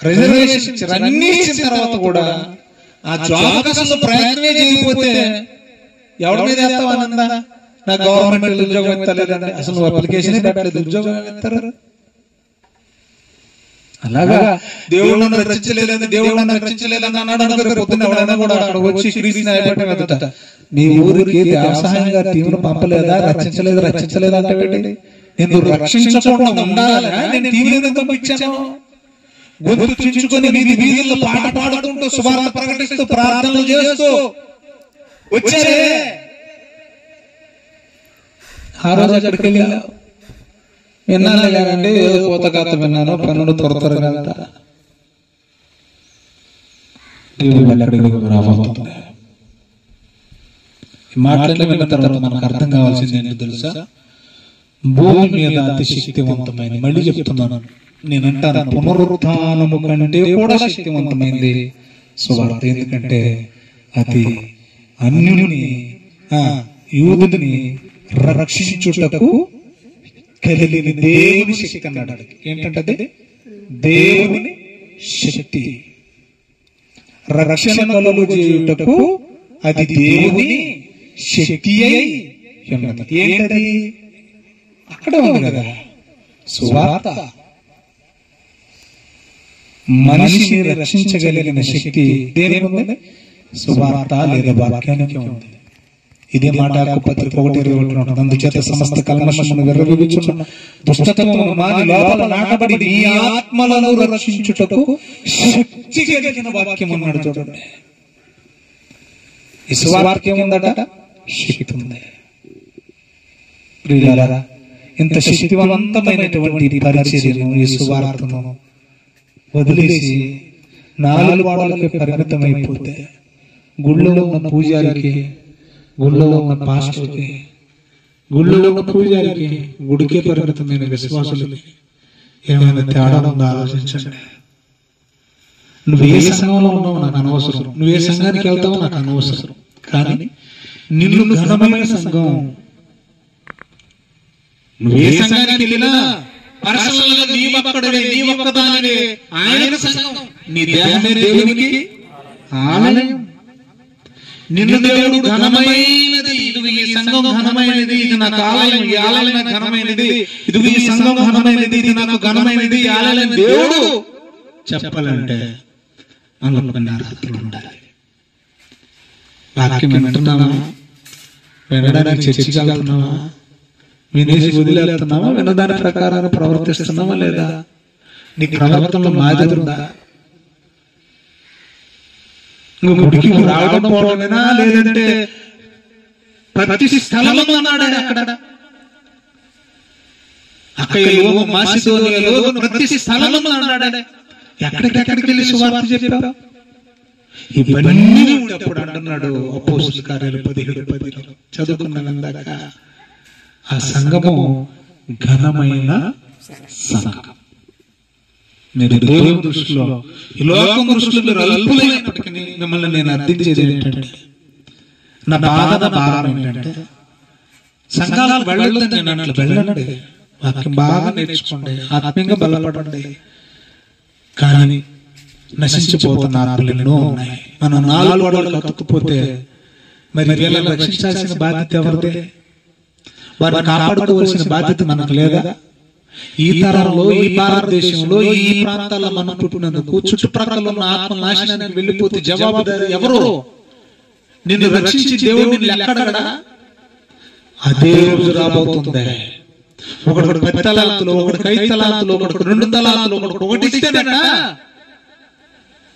రిజర్వేషన్ ఇచ్చారు. అన్ని ఇచ్చిన తర్వాత కూడా ఆ జాబ్ కోసం ప్రయత్నమే చేయకపోతే ఎవరి మీద వేస్తావా? నాకు గవర్నమెంట్ ఉద్యోగం ఇస్తలేదండి, అసలు నువ్వు అప్లికేషన్ పెట్టలేదు, ఉద్యోగం ఇస్తారు. అలాగా దేవుడు నన్ను రక్షించలేదని, దేవుడు నన్ను రక్షించలేదని అన్నాడు. పొద్దున్న ఎవడైనా కూడా అక్కడ వచ్చి క్రీస్తు న్యాయపీఠం ఎదుట, నీ ఊరికి వ్యవసాయంగా టీమును పంపలేదా, రక్షించలేదా అంటే, నేను రక్షించకుండా ఉండాలని నేను టీవీ పంపించాను. గొంతు చించుకొని వీధుల్లో పాట పాడుకుంటూ సువార్త ప్రకటిస్తూ ప్రార్థనలు చేస్తూ వచ్చారే. ఆ రోజు అక్కడికి వెళ్ళా విన్నాను లేదండి, ఏదో పోతగాత విన్నాను, పన్నుడు త్వరగా వెళ్తా. మాటలు విన్న తర్వాత మనకు అర్థం కావాల్సింది ఏంటి తెలుసా? భూమి మీద అతి శక్తివంతమైన, మళ్ళీ చెప్తున్నాను నేను అంటాను, పునరుత్థానము కంటే కూడా శక్తివంతమైంది సువార్త. ఎందుకంటే అది అన్యుని యూదుని రక్షించుటకు కలిగిన దేవుని శక్తి అన్నాడు. ఏంటంటే దేవుని శక్తి, రక్షణ కలుగు చేయుటకు అది దేవుని శక్తి అయి ఉన్నది. ఏంటది? అక్కడ ఉంది కదా సువార్త. మనిషిని రక్షించగలిగిన శక్తి దేనికి ఉంది? సువార్త లేదా వాక్యానికి ఉంది. ఇదే మాట పత్రిక 1:21. అందుచేత సమస్త కల్మషమును విర్రవీగుచున్న దుష్టత్వమును మాని లోపల నాటబడి నీ ఆత్మలను రక్షించుటకు శక్తి కలిగిన వాక్యం అన్నాడు. చూడండి, ఈ సువాక్యం ఉందట, శక్తి ఉంది. ప్రియులారా, ఇంత శక్తివంతమైనటువంటి పరిచర్యను, ఈ సువార్తను వదిలేసి 4 గోడలకి పరిమితమైపోతే, గుళ్ళో ఉన్న పూజారికి, గుళ్ళో ఉన్న పాస్టర్కి, గుళ్ళో ఉన్న పూజారికి, గుడికే పరిమితమైన విశ్వాసులకి ఏమైనా తేడా ఉందో ఆలోచించండి. నువ్వు ఏ సంఘంలో ఉన్నావు నాకు అనవసరం, నువ్వు ఏ సంఘానికి వెళ్తావో నాకు అనవసరం, కానీ నిన్ను ఘనమైన సంఘం, నువ్వు ఏ సంఘానికి వెళ్ళినా పర్సనల్గా నీ ఒక్కడవే, నీ ఒక్కదానివే, ఆయన సంఘం, నీ దేహమే దేవునికి ఆలయం. నిన్ను దేవుడు ఘనమైనది, ఇది ఈ సంఘం ఘనమైనది, ఇది నాకు ఆలయం, ఈ ఆలయం ఘనమైనది, ఇది ఈ సంఘం ఘనమైనది, ఇది నాకు ఘనమైనది, ఈ ఆలయం దేవుడు చెప్పాలంటే అందులో కొన్ని అర్హతలు ఉండాలి. వాక్యం వింటున్నావా? వినడానికి చర్చికి వెళ్తున్నావా? వినేసి వదిలేస్తున్నావా? వినదాని ప్రకారం ప్రవర్తిస్తున్నావా లేదా? నీ ప్రవర్తనలో మాదిరి ఉందా? గుడికి రావడం పోవడమేనా, లేదంటే ప్రతి స్థలము అన్నాడు. అక్కడ అక్కయ్యలో మాసిదోనియలో ప్రతి స్థలము అన్నాడు. ఎక్కడికి వెళ్ళి సువార్త చెప్పావు? ఇవన్నీ అప్పుడు అంటున్నాడు అపోస్తలుల కార్యాలు 17:10 చదువుకున్నాక, ఆ సంఘము ఘనమైన సంఘం. మీరు దేవుని దృష్టిలో, ఈ లోకం దృష్టిలో మీరు అల్పులైనప్పటికీ మిమ్మల్ని నేను అర్థించేది ఏంటంటే, నా బాధ భారం ఏంటంటే, సంఘాలకు వెళ్ళొద్దని నేను అట్లా వెళ్ళండి, వాక్యం బాగా నేర్చుకోండి, ఆత్మీయంగా బలపడండి. కానీ నశించిపోతున్న ఆత్మలు ఎన్నో ఉన్నాయి. మనం 4 గోడలు కట్టుకుపోతే మరి వీళ్ళని రక్షించాల్సిన బాధ్యత ఎవరిదే? వారిని కాపాడుకోవాల్సిన బాధ్యత మనకు లేదా? ఈ తరంలో, ఈ భారతదేశంలో, ఈ ప్రాంతాల్లో మనం పుట్టినందుకు చుట్టుప్రక్కల ఉన్న ఆత్మ నాశనానికి వెళ్ళిపోతే జవాబుదారి ఎవరు? నిన్ను రక్షించి దేవుడు నిన్ను ఎక్కడడా? అదే రోజు రాబోతుంది. ఒకడు 10 తలాంతులు, ఒకడు 5 తలాంతులు, ఒకడు 2 తలాంతులు, ఒకటి ఇస్తేనట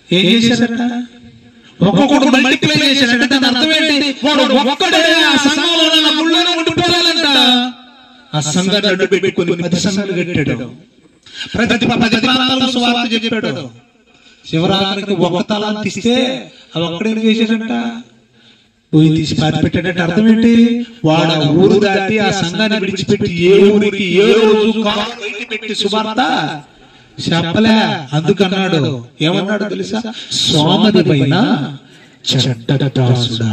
ఏం చేశారట? ఒక్కొక్కడు మల్టిప్లై చేశాడంటే దాని అర్థం ఏంటి? వాడు ఒక్కడే ఆ సంఘంలో ఉన్న ముళ్ళను ఉండిపోవాలంట. ఆ సంఘాన్ని అడ్డు పెట్టుకుని 10 సంఘాలు కట్టాడు. ప్రతి ప్రాంతాల్లో సువార్త చెప్పాడు. శివరాత్రికి 1 తలాంతు ఇస్తే ఆ ఒక్కడేం చేశాడంట? పోయి తీసి పాతి పెట్టాడంటే అర్థం ఏంటి? వాడు ఆ ఊరు దాటి ఆ సంఘాన్ని విడిచిపెట్టి ఏ ఊరికి ఏ రోజు పెట్టి సువార్త చెప్పలే. అందుకన్నాడు, ఏమన్నాడు తెలుసా? సోమరి పైన చెడ్డ దాసుడా,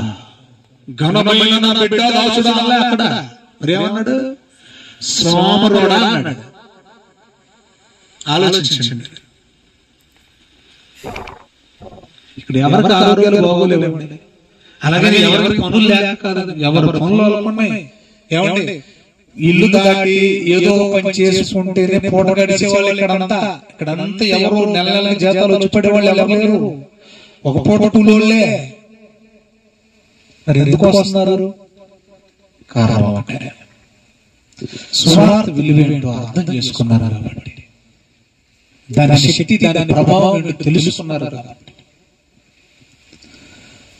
ఘనమైన నా బిడ్డ దాసుడా అలా అక్కడ. మరి ఏమన్నాడు? సోమరుడా అన్నాడు. ఆలోచించండి. ఇక్కడ ఎవరికి ఆరోగ్యాలు బాగోలేవండి, అలాగే ఎవరికి పనులు లేక కాదు, ఎవరి పనులు వాళ్ళకున్నాయి. ఏమండి, ఇల్లు దాటి ఏదో పని చేసుకుంటేనే పూట గడిచే వాళ్ళు ఇక్కడంతా ఎవరు నెల నెల జీతాలు వచ్చి పడేవాళ్ళు ఎవరు లేరు. ఒక పూట కూలోళ్ళే. మరి ఎందుకు వస్తున్నారు? కారణం ఒకటే, సువార్త విలువేంటో అర్థం చేసుకున్నారు కాబట్టి, దాని శక్తి, దాని ప్రభావం ఏంటో తెలుసుకున్నారు కాబట్టి.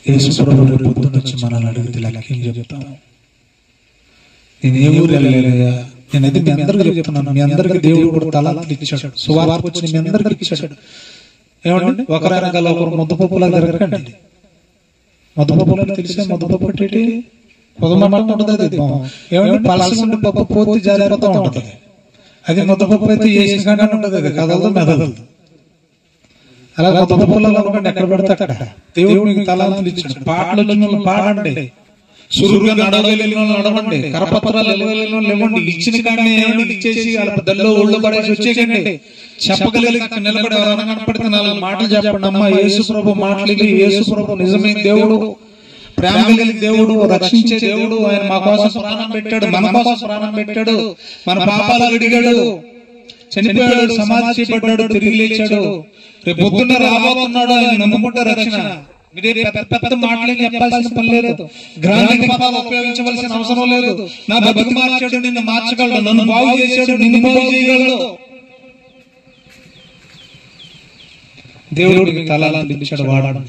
యేసు ప్రభువు పొద్దున్న వచ్చి మనల్ని అడిగితే లక్ష్యం చెప్తాం. నేను ఏ ఊరు వెళ్ళలేదా? నేనైతే మీ అందరికీ చెప్తున్నాను, మీ అందరికీ దేవుడు కూడా తలాంతులు ఇచ్చాడు. సువార్త వచ్చి మీ అందరికీ ఇచ్చాడు. ఏమండి, ఒకరైనా ఒకరు ముద్దపప్పులా జరగకండి. ముద్దపప్పులని తెలిసే ముద్దపప్పు పెట్టి పొదమన్నట్టు ఉంటుంది. అది ఏమంటే పలసగుండి పప్పు పోతే జారిపోతూ ఉంటుంది. అది ముద్దపప్పు అయితే వేసిన కానీ ఉంటుంది, అది కదలదు మెదలదు. అలా ముద్దపప్పులలో అనుకోండి, ఎక్కడ పెడితే అక్కడ దేవుడు మీకు తలాంతులు ఇచ్చాడు. పాటలు వచ్చిన పాడండి, సురుగా నడవండి, కరపత్రాలు ఇవ్వండి, ఇచ్చిన కానీ ఇచ్చేసి దల్లో ఒళ్ళు పడేసి వచ్చేకండి. చెప్పగలిగి నిలబడి ఎవరైనా కనపడితే 4 మాటలు చెప్పండి. అమ్మా, యేసు ప్రభు మాటలు, యేసు ప్రభు నిజమైన దేవుడు, ప్రేమ కలిగిన దేవుడు, రక్షించే దేవుడు. ఆయన మా కోసం ప్రాణం పెట్టాడు, మన కోసం ప్రాణం పెట్టాడు, మన పాపాలు అడిగాడు, చనిపోయాడు, సమాధి చేయబడ్డాడు, తిరిగి లేచాడు, రేపు పొద్దున్న రాబోతున్నాడు. ఆయన నమ్ముకుంటే రక్షణ. మీరే పెద్ద మాటలేని చెప్పాల్సిన పని లేదు, గ్రాంధిక పదాలు ఉపయోగించవలసిన అవసరం లేదు. నా బతుకు మార్చాడు, నిన్ను మార్చగలడు, నన్ను బాగు చేశాడు, నిన్ను బాగు చేయగలడు. దేవుడికి తలాంతులు ఇచ్చాడు, వాడాడు.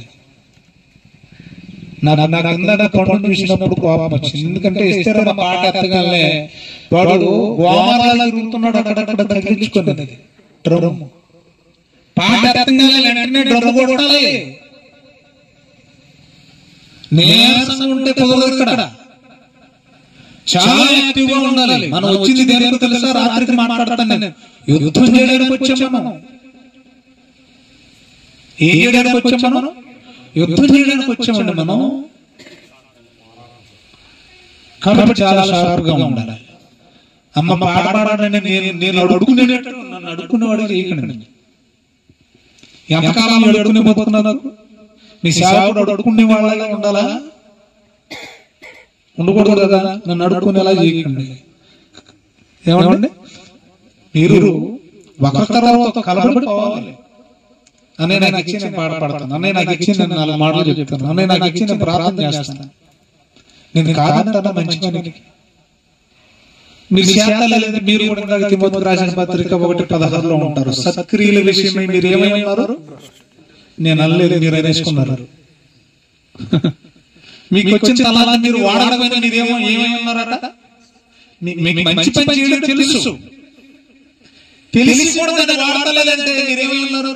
నాకు కింద పండుగ చూసినప్పుడు కోపం వచ్చింది. ఎందుకంటే ఇస్తారా పాట ఎత్తగానే వాడు గోమారాలు తిరుగుతున్నాడు, అక్కడక్కడ తగిలించుకున్నది డ్రమ్. పాట ఎత్తగానే వెంటనే డ్రమ్ కొట్టాలి. నీరసంగా ఉంటే కుదరదు. ఇక్కడ చాలా యాక్టివ్ గా ఉండాలి. మనం వచ్చింది దేనికి తెలుసా? రాత్రికి మాట్లాడతాను నేను. యుద్ధం చేయడానికి వచ్చాం మనం. ఏం చేయడానికి వచ్చాం మనం? యుద్ధం చేయడానికి వచ్చామండి మనం. కాబట్టి చాలా షార్ప్ గా ఉండాలి. అమ్మ పాట పాడండి, నేను అడుక్కునేటట్టు నన్ను అడుక్కునేవాడు చేయకండి. ఎంతకాలం అడుక్కునే పోతున్నా? మీ సేవకుడు అడుక్కునే వాళ్ళగా ఉండాలా? ఉండకూడదు కదా. నన్ను అడుక్కునేలా చేయకండి. ఏమండి, మీరు ఒకరి తర్వాత కలబడిపోవాలి. అన్నయ్య నాకు ఇచ్చి నేను పాట పాడతాను, అన్నయ్య నాకు ఇచ్చి నేను 4 మాటలు చెప్తాను, అన్నయ్య నాకు ఇచ్చి నేను ప్రార్థన చేస్తాను. నేను కాదంటానా మంచి పనికి? మీరు చేతలేదు. మీరు కూడా తిమోతికి రాసిన పత్రిక 1:16 ఉంటారు. సత్క్రియల విషయమై మీరు ఏమైనా ఉన్నారు? నేను అనలేదు, మీరు అనేసుకున్నారు. మీకు వచ్చిన తలాంత మీరు వాడకపోయినా మీరేమో ఏమై ఉన్నారట, మీకు మంచి పని చేయడం తెలుసు, తెలిసి కూడా దాన్ని వాడతలేదంటే మీరేమై ఉన్నారు?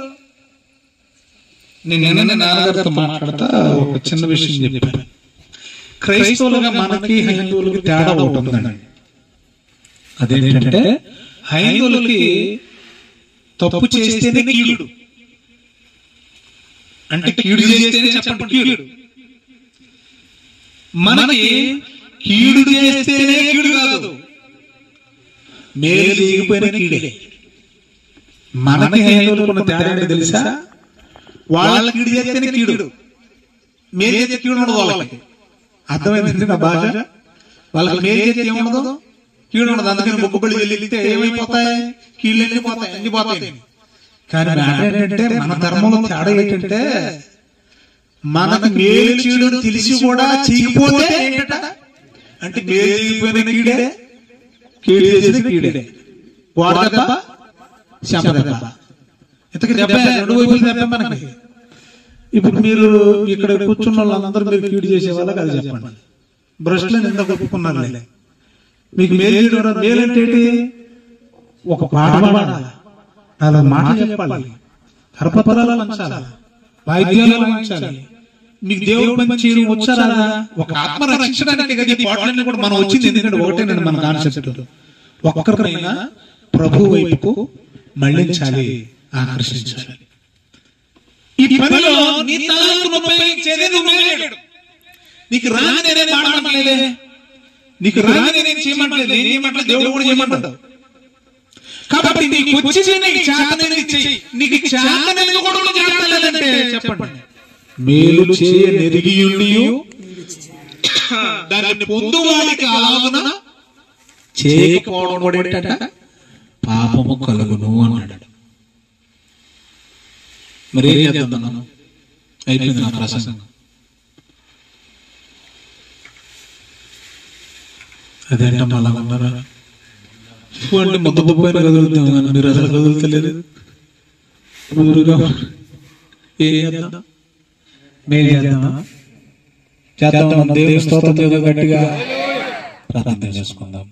నేను నిన్న నాన్నగారితో మాట్లాడతా ఒక చిన్న విషయం చెప్పాను. క్రైస్తవులుగా మనకి హైందవులకి తేడా ఒకటి ఉందండి. అదేంటంటే హైందవులకి తప్పు చేస్తేనే కీడు, అంటే కీడు చేస్తేనే చెప్పండి కీడు. మనకి కీడు చేస్తేనే కీడు కాదు, మేలు చేయకపోయినా కీడే. మనకి హైందవులకు తేడా తెలుసా? వాళ్ళకి కీడు చేస్తేనే కీడు, మేలు చేస్తే కీడు ఉండదు వాళ్ళకి. అర్థమైందండి నా బాధ? వాళ్ళకి మేలు చేస్తే ఏముండదు, కీడు ఉండదు. అందుకని మొక్కుబడి వెళ్ళితే ఏమైపోతాయి? కీళ్ళు వెళ్ళిపోతాయి, అన్ని పోతాయి. కానీ మ్యాటర్ ఏంటంటే మన ధర్మంలో తేడా ఏంటంటే మనకు మేలు కీడు తెలిసి కూడా చేయకపోతే ఏంటంట అంటే మేలు చేయకపోయిన కీడే, కీడు చేసిన కీడే. వాడ దెబ్బ, శంప దెబ్బ, ఇంతకీ దెబ్బ రెండు వైపులు దెబ్బ మనకి. ఇప్పుడు మీరు ఇక్కడ కూర్చున్న వాళ్ళందరూ మీరు కీడు చేసే వాళ్ళకి అది చెప్పండి. బ్రష్లను ఎంత ఒప్పుకున్నారులే, మీకు మేలు మేలంటే ఒక పాట పాడాలి, అలా మాటలు చెప్పాలి, కరపత్రాలు పంచాలి, వాయిద్యాలు వాయించాలి. మీకు దేవుడు పని చేయడం వచ్చారా? ఒక ఆత్మ రక్షించడానికి కదా ఈ పాటలన్నీ కూడా మనం వచ్చింది. ఎందుకంటే ఒకటేనండి మన కాన్సెప్ట్, ఒక్కరికైనా ప్రభు వైపుకు మళ్ళించాలి, ఆకర్షించాలి. ఈ పనిలో నీ తలాంతును ఉపయోగించేది నువ్వేలేడు. నీకు రాని నేనే మాట్లాడలేదే, నీకు రాని నేను చేయమంటలేదు, నేను ఏమంటలేదు, దేవుడు కూడా చేయమంటాడు. కాబట్టి నీకు వచ్చి నీకు చేతనని చెయ్యి, నీకు చేతనని కూడా చేతలేదంటే చెప్పండి. మేలు చేయ నెరిగియుండియు దాన్ని పొందువాడికి అలాగున చేయకపోవడం కూడా ఏంటంట పాపము కలుగును అన్నాడు. మరి ఏం చేద్దాం? అయిపోయింది నా ప్రసంగం. అదేంటమ్మా అలా ఉన్నారా? అంటే ముద్ద పైన కదులుతాం కానీ మీరు అసలు కదులుతలేదు. ఏం చేద్దాం? మేలు చేద్దామా? చేద్దాం. దేవుని స్తోత్రం గట్టిగా ప్రార్థన చేసుకుందాం.